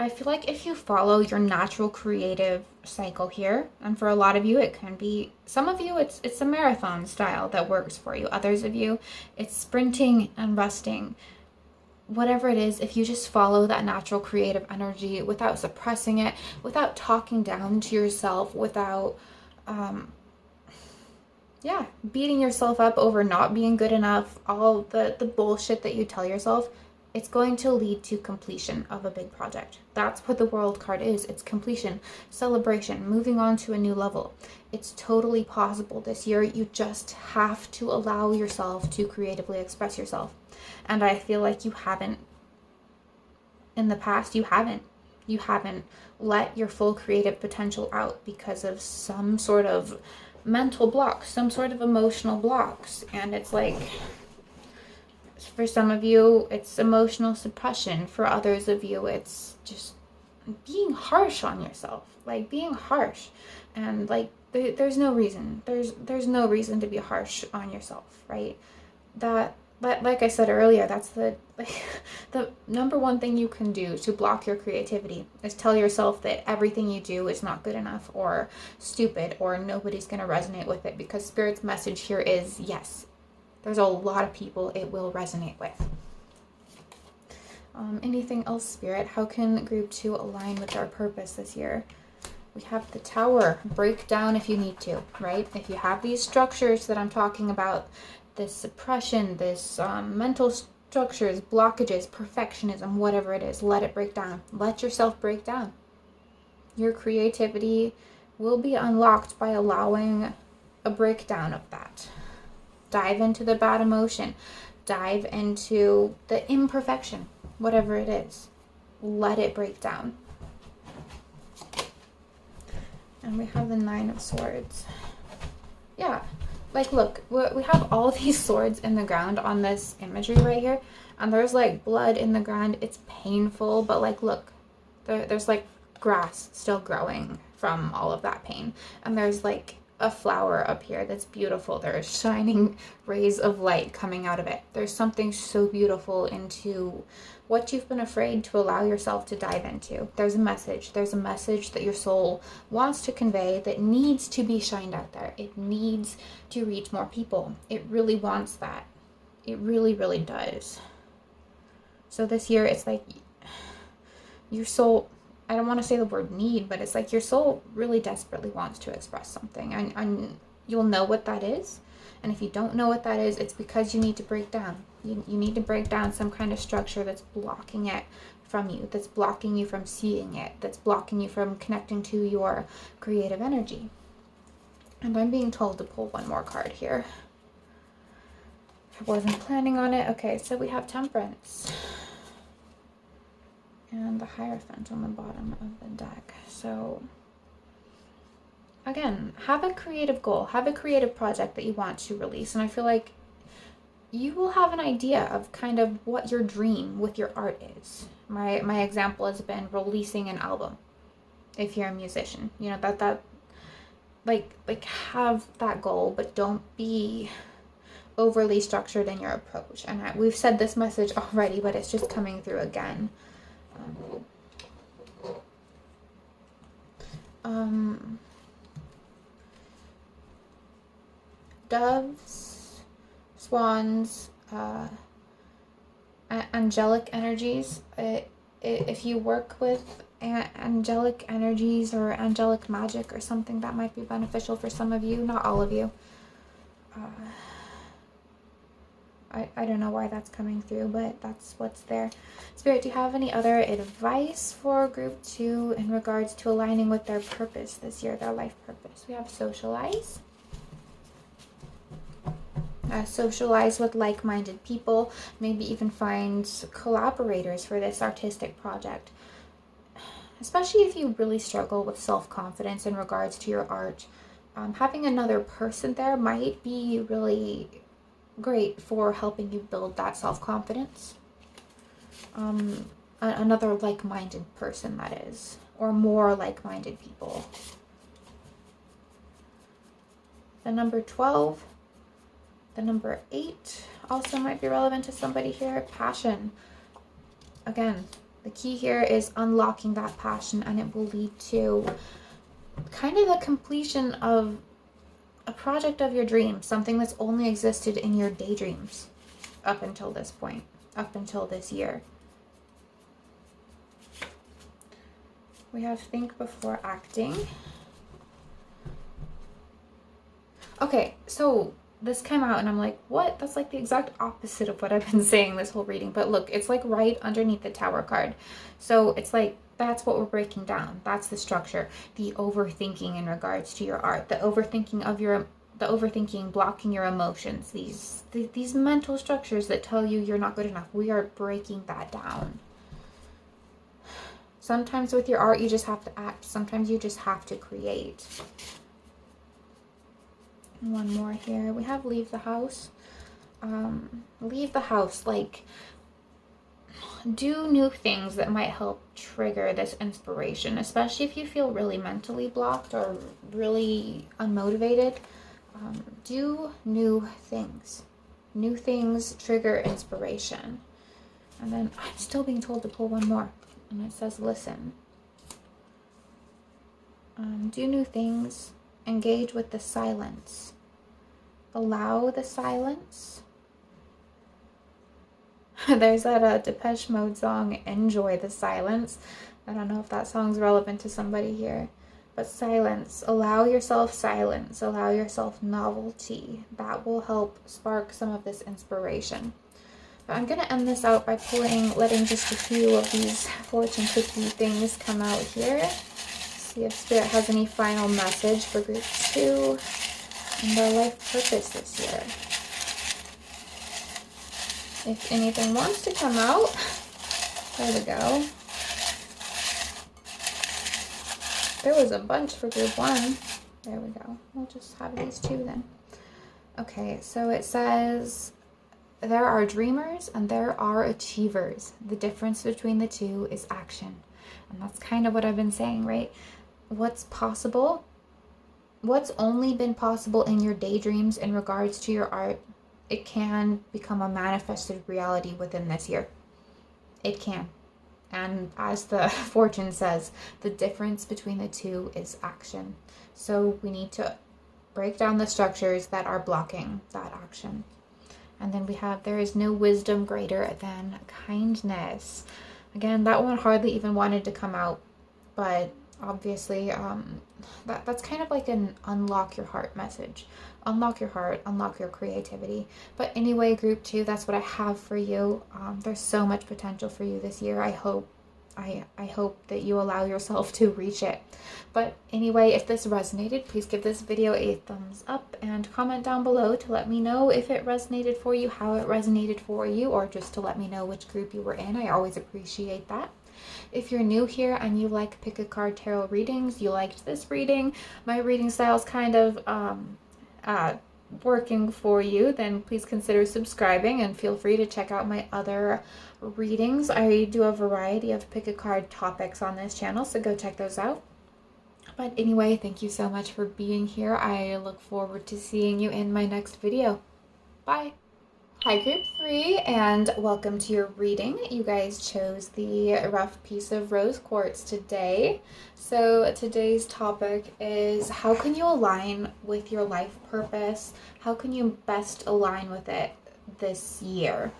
I feel like if you follow your natural creative cycle here, and for a lot of you it can be, some of you it's a marathon style that works for you. Others of you it's sprinting and resting. Whatever it is, if you just follow that natural creative energy without suppressing it, without talking down to yourself, without beating yourself up over not being good enough, all the bullshit that you tell yourself, It's going to lead to completion of a big project. That's what the World card is. It's completion, celebration, moving on to a new level. It's totally possible this year. You just have to allow yourself to creatively express yourself. And I feel like you haven't. In the past, you haven't let your full creative potential out because of some sort of mental blocks, some sort of emotional blocks. And it's like, for some of you, it's emotional suppression. For others of you, it's just being harsh on yourself, like being harsh. And like, there's no reason. There's no reason to be harsh on yourself, right? Like I said earlier, that's the number one thing you can do to block your creativity is tell yourself that everything you do is not good enough or stupid or nobody's going to resonate with it, because Spirit's message here is yes, there's a lot of people it will resonate with. Anything else, Spirit? How can group 2 align with our purpose this year? We have the Tower. Break down if you need to, right? If you have these structures that I'm talking about, this suppression, this mental structures, blockages, perfectionism, whatever it is, let it break down. Let yourself break down. Your creativity will be unlocked by allowing a breakdown of that. Dive into the bad emotion. Dive into the imperfection, whatever it is. Let it break down. And we have the 9 of Swords. Yeah. Like, look, we have all these swords in the ground on this imagery right here. And there's, like, blood in the ground. It's painful. But, like, look. There's, like, grass still growing from all of that pain. And there's, like, a flower up here that's beautiful. There's shining rays of light coming out of it. There's something so beautiful into what you've been afraid to allow yourself to dive into. There's a message. There's a message that your soul wants to convey that needs to be shined out there. It needs to reach more people. It really wants that. It really, really does. So this year, it's like your soul, I don't want to say the word need, but it's like your soul really desperately wants to express something. And you'll know what that is. And if you don't know what that is, it's because you need to break down. You need to break down some kind of structure that's blocking it from you, that's blocking you from seeing it, that's blocking you from connecting to your creative energy. And I'm being told to pull one more card here. I wasn't planning on it. Okay, so we have Temperance. And the Hierophant on the bottom of the deck. So, again, have a creative goal. Have a creative project that you want to release. And I feel like you will have an idea of kind of what your dream with your art is. My example has been releasing an album. If you're a musician, you know, that like have that goal, but don't be overly structured in your approach. And we've said this message already, but it's just coming through again. Doves, swans, angelic energies. If you work with angelic energies or angelic magic or something, that might be beneficial for some of you, not all of you. I don't know why that's coming through, but that's what's there. Spirit, do you have any other advice for group 2 in regards to aligning with their purpose this year, their life purpose? We have socialize. Socialize with like-minded people. Maybe even find collaborators for this artistic project. Especially if you really struggle with self-confidence in regards to your art. Having another person there might be really great for helping you build that self-confidence. Another like-minded person, that is, or more like-minded people. The number 12, the number 8 also might be relevant to somebody here. Passion. Again, the key here is unlocking that passion, and it will lead to kind of the completion of a project of your dreams, something that's only existed in your daydreams up until this point, up until this year. We have think before acting. Okay, so this came out and I'm like, what? That's like the exact opposite of what I've been saying this whole reading. But look, it's like right underneath the Tower card. So it's like, that's what we're breaking down. That's the structure. The overthinking in regards to your art, the overthinking blocking your emotions, these mental structures that tell you you're not good enough. We are breaking that down. Sometimes with your art, you just have to act. Sometimes you just have to create. One more here. We have leave the house. Leave the house. Like, do new things that might help trigger this inspiration, especially if you feel really mentally blocked or really unmotivated. Do new things. New things trigger inspiration. And then I'm still being told to pull one more. And it says, listen. Do new things. Engage with the silence. Allow the silence. There's that Depeche Mode song, Enjoy the Silence. I don't know if that song's relevant to somebody here. But silence. Allow yourself silence. Allow yourself novelty. That will help spark some of this inspiration. But I'm going to end this out by letting just a few of these fortune cookie things come out here. See if Spirit has any final message for group 2 and their life purpose this year. If anything wants to come out, there we go. There was a bunch for group 1. There we go. We'll just have these 2 then. Okay, so it says, there are dreamers and there are achievers. The difference between the two is action. And that's kind of what I've been saying, right? What's possible, what's only been possible in your daydreams in regards to your art, it can become a manifested reality within this year. It can. And as the fortune says, the difference between the two is action. So we need to break down the structures that are blocking that action. And then we have, there is no wisdom greater than kindness. Again, that one hardly even wanted to come out, but obviously that's kind of like an unlock your heart message. Unlock your heart, unlock your creativity. But anyway, group 2, that's what I have for you. There's so much potential for you this year. I hope that you allow yourself to reach it. But anyway, if this resonated, please give this video a thumbs up and comment down below to let me know if it resonated for you, how it resonated for you, or just to let me know which group you were in. I always appreciate that. If you're new here and you like pick a card tarot readings, you liked this reading, my reading style is kind of working for you, then please consider subscribing and feel free to check out my other readings. I do a variety of pick a card topics on this channel, so go check those out. But anyway, thank you so much for being here. I look forward to seeing you in my next video. Bye! Hi group 3 and welcome to your reading. You guys chose the rough piece of rose quartz today. So today's topic is, how can you align with your life purpose? How can you best align with it this year?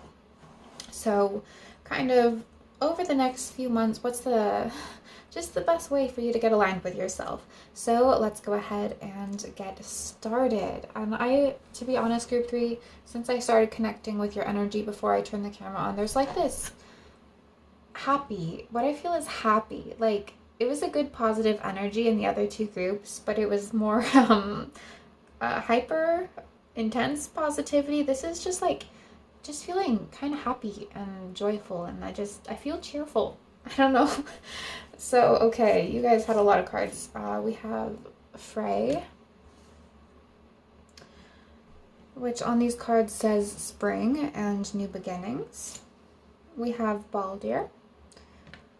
So kind of over the next few months, what's just the best way for you to get aligned with yourself? So let's go ahead and get started. And to be honest, group 3, since I started connecting with your energy before I turned the camera on, there's like this what I feel is happy. Like, it was a good positive energy in the other 2 groups, but it was more hyper intense positivity. This is just feeling kind of happy and joyful, and I feel cheerful. I don't know. So, okay, you guys had a lot of cards. We have Frey, which on these cards says spring and new beginnings. We have Baldur,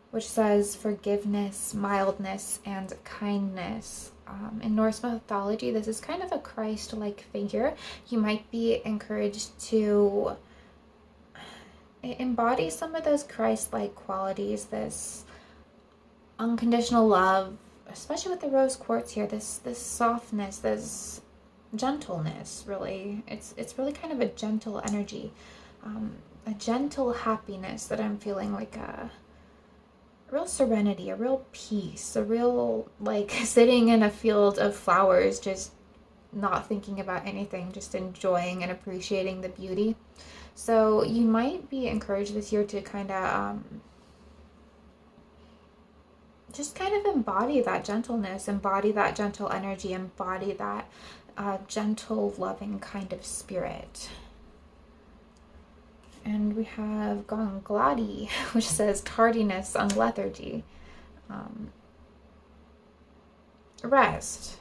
which says forgiveness, mildness, and kindness. In Norse mythology, this is kind of a Christ-like figure. You might be encouraged to embody some of those Christ-like qualities, this unconditional love, especially with the rose quartz here, this softness, this gentleness, really. It's really kind of a gentle energy, a gentle happiness that I'm feeling, like a real serenity, a real peace, a real, like, sitting in a field of flowers, just not thinking about anything, just enjoying and appreciating the beauty. So you might be encouraged this year to kind of just kind of embody that gentleness, embody that gentle energy, embody that gentle, loving kind of spirit. And we have Gongladi, which says tardiness on lethargy. Rest.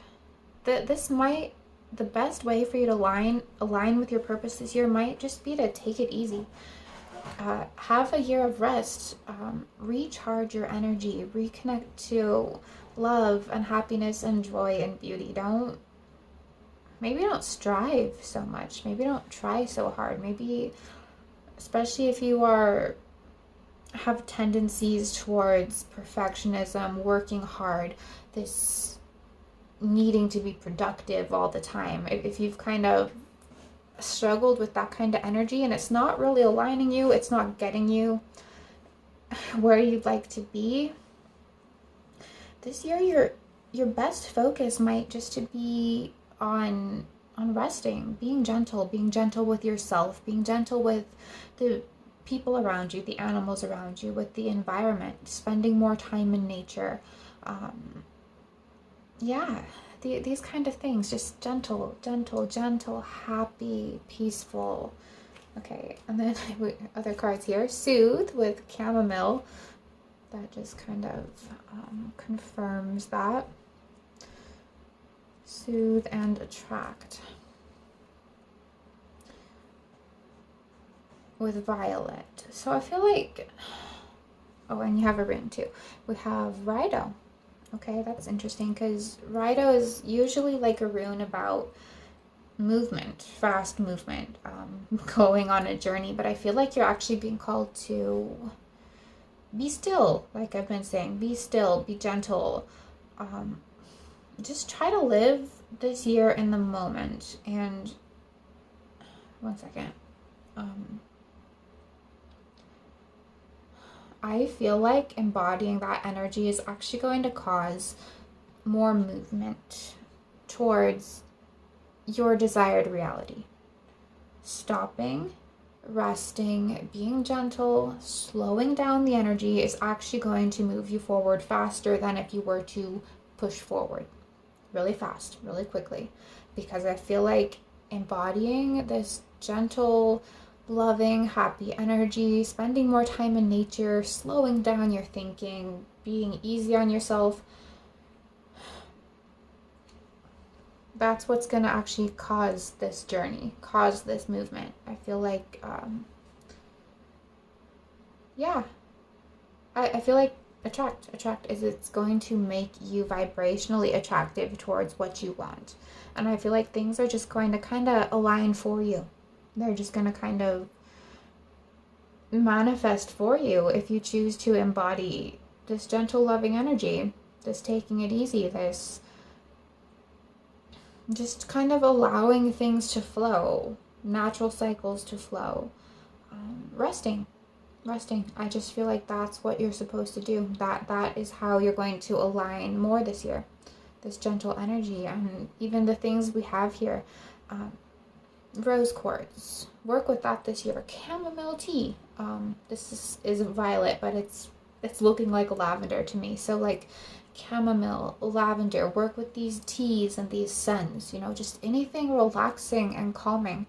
The best way for you to align with your purpose this year might just be to take it easy. Have a year of rest, recharge your energy, reconnect to love and happiness and joy and beauty. Maybe don't strive so much. Maybe don't try so hard. Maybe, especially if you have tendencies towards perfectionism, working hard, this needing to be productive all the time. If you've kind of struggled with that kind of energy and it's not really aligning you, it's not getting you where you'd like to be, this year your best focus might just to be on resting, being gentle with yourself, being gentle with the people around you, the animals around you, with the environment, spending more time in nature. These kind of things, just gentle, happy, peaceful. Okay, and then other cards here. Soothe with chamomile. That just kind of confirms that. Soothe and attract. With violet. So I feel like, oh, and you have a rune too. We have Rido. Okay, that's interesting because Rido is usually like a rune about movement, fast movement, going on a journey. But I feel like you're actually being called to be still, like I've been saying. Be still, be gentle. Just try to live this year in the moment. And one second. I feel like embodying that energy is actually going to cause more movement towards your desired reality. Stopping, resting, being gentle, slowing down the energy is actually going to move you forward faster than if you were to push forward really fast, really quickly. Because I feel like embodying this gentle, loving, happy energy, spending more time in nature, slowing down your thinking, being easy on yourself, that's what's going to actually cause this journey, cause this movement. I feel like, I feel like attract is it's going to make you vibrationally attractive towards what you want. And I feel like things are just going to kind of align for you. They're just going to kind of manifest for you if you choose to embody this gentle, loving energy, this taking it easy, this just kind of allowing things to flow, natural cycles to flow, resting. I just feel like that's what you're supposed to do. That is how you're going to align more this year, this gentle energy. And even the things we have here, rose quartz, work with that this year. Chamomile tea, this is violet, but it's looking like lavender to me. So like chamomile, lavender, work with these teas and these scents, just anything relaxing and calming.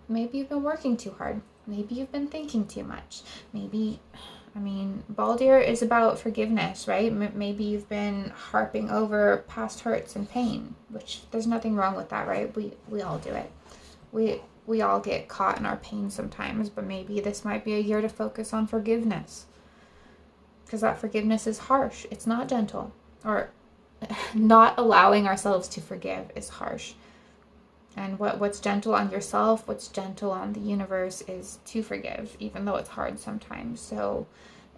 Maybe you've been working too hard. Maybe you've been thinking too much. Baldir is about forgiveness, right? Maybe you've been harping over past hurts and pain, which there's nothing wrong with that, right? We all do it. We all get caught in our pain sometimes, but maybe this might be a year to focus on forgiveness. Because that forgiveness is harsh. It's not gentle. Or not allowing ourselves to forgive is harsh. And what's gentle on yourself, what's gentle on the universe is to forgive, even though it's hard sometimes. So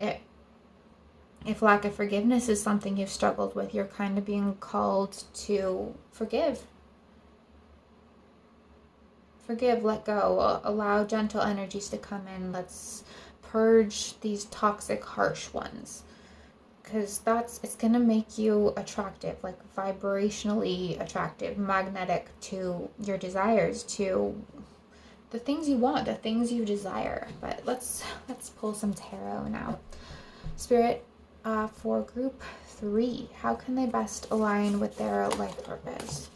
if lack of forgiveness is something you've struggled with, you're kind of being called to forgive. Forgive, let go, allow gentle energies to come in. Let's purge these toxic, harsh ones. because it's gonna make you attractive, like vibrationally attractive, magnetic to your desires, to the things you want, the things you desire. But let's pull some tarot now. Spirit, for group 3, how can they best align with their life purpose?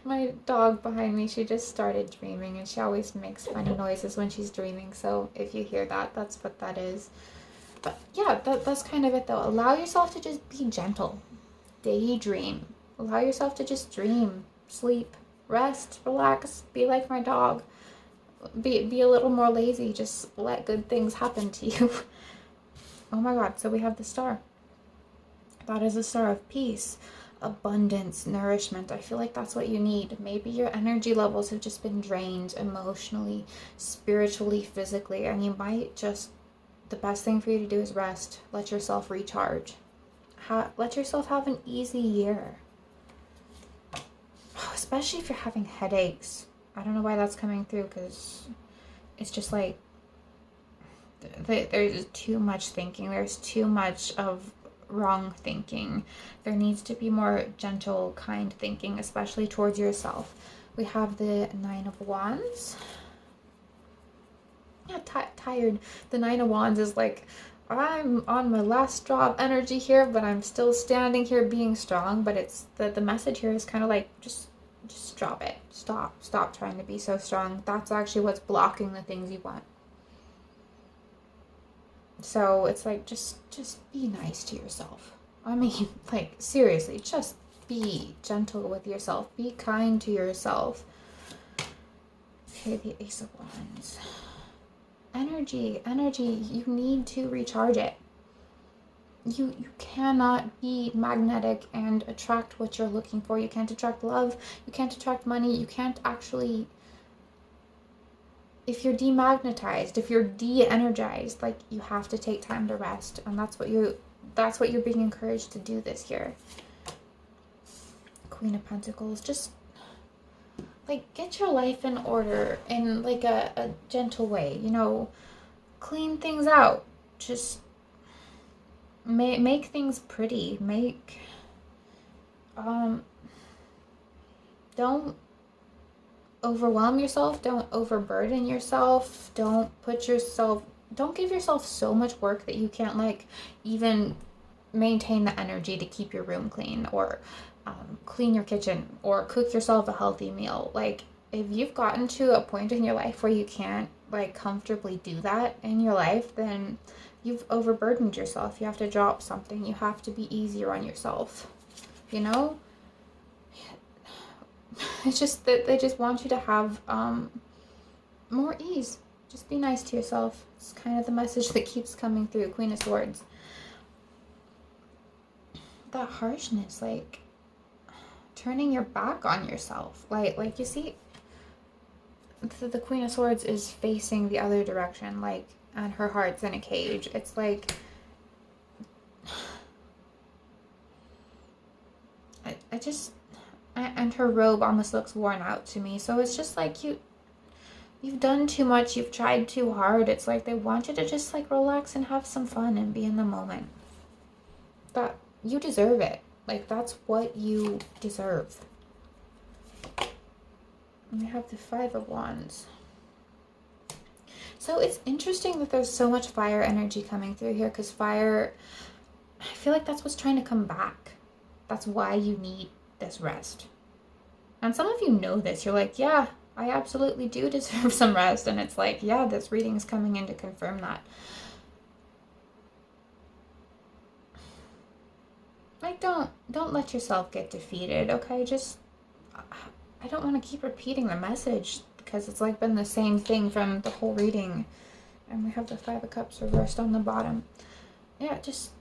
My dog behind me, she just started dreaming, and she always makes funny noises when she's dreaming, so if you hear that, that's what that is. But yeah, that's kind of it though. Allow yourself to just be gentle. Daydream. Allow yourself to just dream, sleep, rest, relax, be like my dog. Be a little more lazy, just let good things happen to you. Oh my god, so we have the star. That is a star of peace, abundance, nourishment. I feel like that's what you need. Maybe your energy levels have just been drained emotionally, spiritually, physically, and you might just, the best thing for you to do is rest. Let yourself recharge. Let yourself have an easy year. Especially if you're having headaches. I don't know why that's coming through, because it's just like there's too much thinking. There's too much of wrong thinking. There needs to be more gentle, kind thinking, especially towards yourself. We have the 9 of Wands. Yeah, tired. The 9 of Wands is like, I'm on my last straw of energy here, but I'm still standing here being strong. But it's the message here is kind of like, just drop it. Stop trying to be so strong. That's actually what's blocking the things you want. So it's like, just be nice to yourself. I mean, like, seriously, just be gentle with yourself. Be kind to yourself. Okay, the Ace of Wands. Energy, you need to recharge it. You cannot be magnetic and attract what you're looking for. You can't attract love. You can't attract money. You can't actually, if you're demagnetized, if you're de-energized, like, you have to take time to rest. And that's what you're being encouraged to do this year. Queen of Pentacles, just like, get your life in order in like a gentle way, you know, clean things out. Just make things pretty. Don't overwhelm yourself. Don't overburden yourself. Don't give yourself so much work that you can't, like, even maintain the energy to keep your room clean, or clean your kitchen, or cook yourself a healthy meal. Like, if you've gotten to a point in your life where you can't, like, comfortably do that in your life, then you've overburdened yourself. You have to drop something. You have to be easier on yourself, you know? It's just that they just want you to have more ease. Just be nice to yourself. It's kind of the message that keeps coming through. Queen of Swords. That harshness, like, turning your back on yourself. Like you see, the Queen of Swords is facing the other direction, like, and her heart's in a cage. It's like, and her robe almost looks worn out to me. So it's just like, you've done too much. You've tried too hard. It's like they want you to just, like, relax and have some fun and be in the moment. That you deserve it. Like, that's what you deserve. And we have the 5 of Wands. So it's interesting that there's so much fire energy coming through here, because fire, I feel like that's what's trying to come back. That's why you need this rest. And some of you know this. You're like, yeah, I absolutely do deserve some rest. And it's like, yeah, this reading is coming in to confirm that. Like, don't let yourself get defeated, okay? Just, I don't want to keep repeating the message, because it's like been the same thing from the whole reading. And we have the 5 of Cups reversed on the bottom. Yeah, just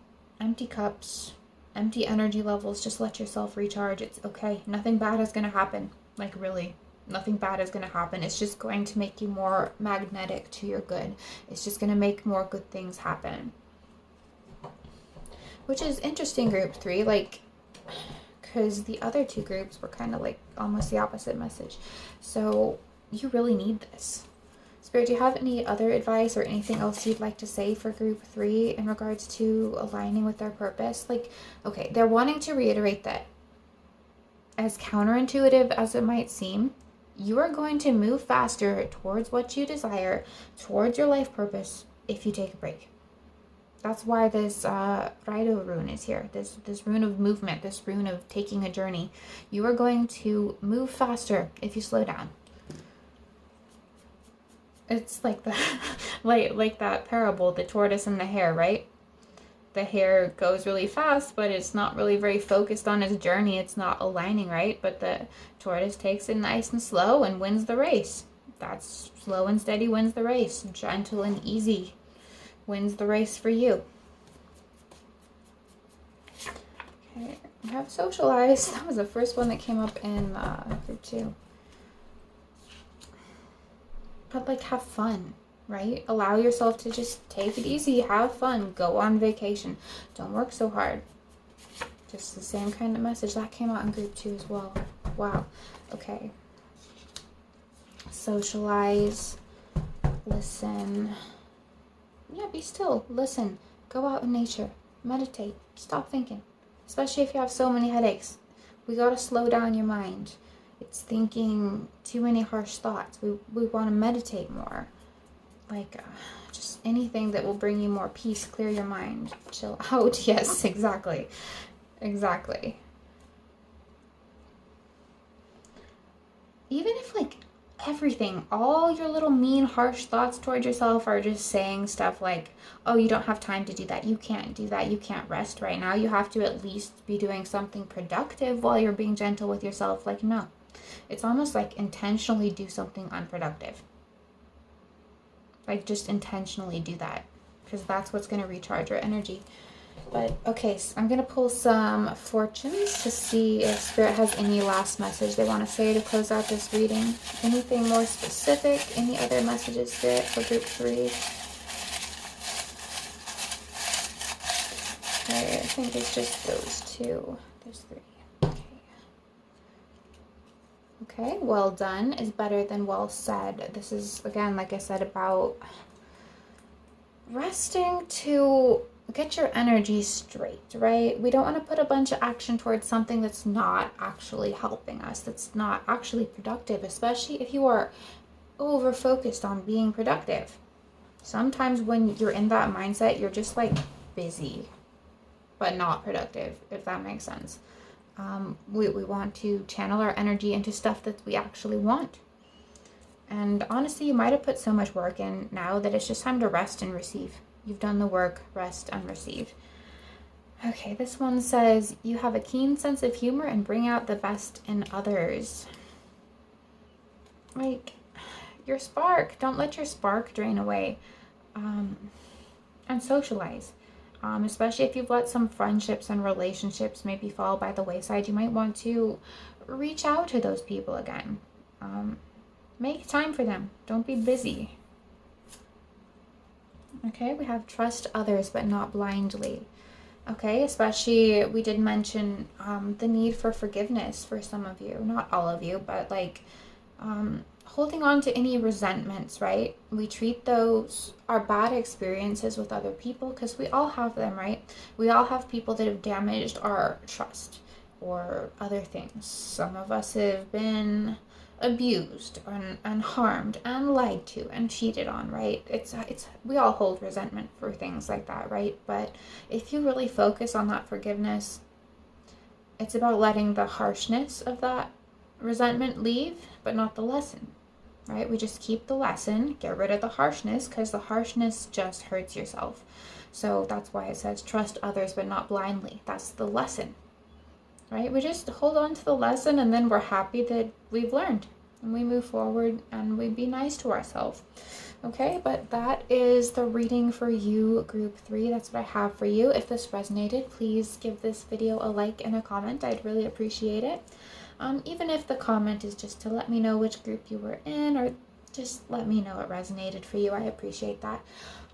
empty cups, empty energy levels. Just let yourself recharge. It's okay. Nothing bad is going to happen. Like, really, nothing bad is going to happen. It's just going to make you more magnetic to your good. It's just going to make more good things happen. Which is interesting, group 3, like, because the other 2 groups were kind of like almost the opposite message. So you really need this. Spirit, do you have any other advice or anything else you'd like to say for group 3 in regards to aligning with their purpose? Like, okay, they're wanting to reiterate that, as counterintuitive as it might seem, you are going to move faster towards what you desire, towards your life purpose, if you take a break. That's why this Raido rune is here, this rune of movement, this rune of taking a journey. You are going to move faster if you slow down. It's like the like that parable, the tortoise and the hare, right? The hare goes really fast, but it's not really very focused on its journey. It's not aligning, right? But the tortoise takes it nice and slow and wins the race. That's slow and steady wins the race. Gentle and easy wins the race for you. Okay, we have socialize. That was the first one that came up in group 2. But like, have fun, right? Allow yourself to just take it easy, have fun, go on vacation. Don't work so hard. Just the same kind of message that came out in group 2 as well. Wow. Okay. Socialize. Listen. Yeah, be still. Listen. Go out in nature. Meditate. Stop thinking. Especially if you have so many headaches. We gotta slow down your mind. It's thinking too many harsh thoughts. We want to meditate more. Like, just anything that will bring you more peace, clear your mind, chill out. Yes, exactly. Exactly. Even if, like, everything, all your little mean, harsh thoughts towards yourself are just saying stuff like, oh, you don't have time to do that. You can't do that. You can't rest right now. You have to at least be doing something productive while you're being gentle with yourself. Like, no. It's almost like intentionally do something unproductive. Like, just intentionally do that, because that's what's going to recharge your energy. But okay, so I'm going to pull some fortunes to see if Spirit has any last message they want to say to close out this reading. Anything more specific? Any other messages, Spirit, for group 3? Okay, I think it's just those 2. There's 3. Okay, well done is better than well said. This is, again, like I said, about resting to get your energy straight, right? We don't want to put a bunch of action towards something that's not actually helping us, that's not actually productive, especially if you are over-focused on being productive. Sometimes when you're in that mindset, you're just like busy, but not productive, if that makes sense. We want to channel our energy into stuff that we actually want. And honestly, you might have put so much work in now that it's just time to rest and receive. You've done the work, rest and receive. Okay, this one says, you have a keen sense of humor and bring out the best in others. Like, your spark, don't let your spark drain away. And socialize. Especially if you've let some friendships and relationships maybe fall by the wayside, you might want to reach out to those people again. Make time for them. Don't be busy. Okay, we have trust others, but not blindly. Okay, especially we did mention the need for forgiveness for some of you. Not all of you, but like holding on to any resentments, right? We treat those, our bad experiences with other people, because we all have them, right? We all have people that have damaged our trust or other things. Some of us have been abused and harmed and lied to and cheated on, right? It's we all hold resentment for things like that, right? But if you really focus on that forgiveness, it's about letting the harshness of that resentment leave, but not the lesson, right? We just keep the lesson, get rid of the harshness, because the harshness just hurts yourself. So that's why it says trust others, but not blindly. That's the lesson, right? We just hold on to the lesson, and then we're happy that we've learned, and we move forward, and we be nice to ourselves. Okay, but that is the reading for you, group 3. That's what I have for you. If this resonated, please give this video a like and a comment. I'd really appreciate it. Even if the comment is just to let me know which group you were in, or just let me know it resonated for you. I appreciate that.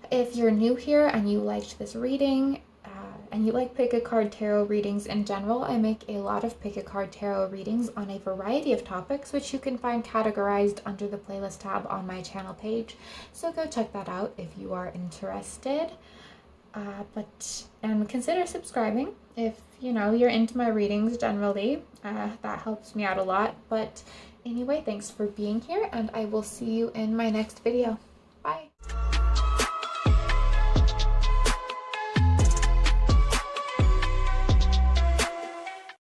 If you're new here and you liked this reading, and you like pick a card tarot readings in general, I make a lot of pick a card tarot readings on a variety of topics, which you can find categorized under the playlist tab on my channel page. So go check that out if you are interested. And consider subscribing if you're into my readings generally. That helps me out a lot. But anyway, thanks for being here, and I will see you in my next video. Bye.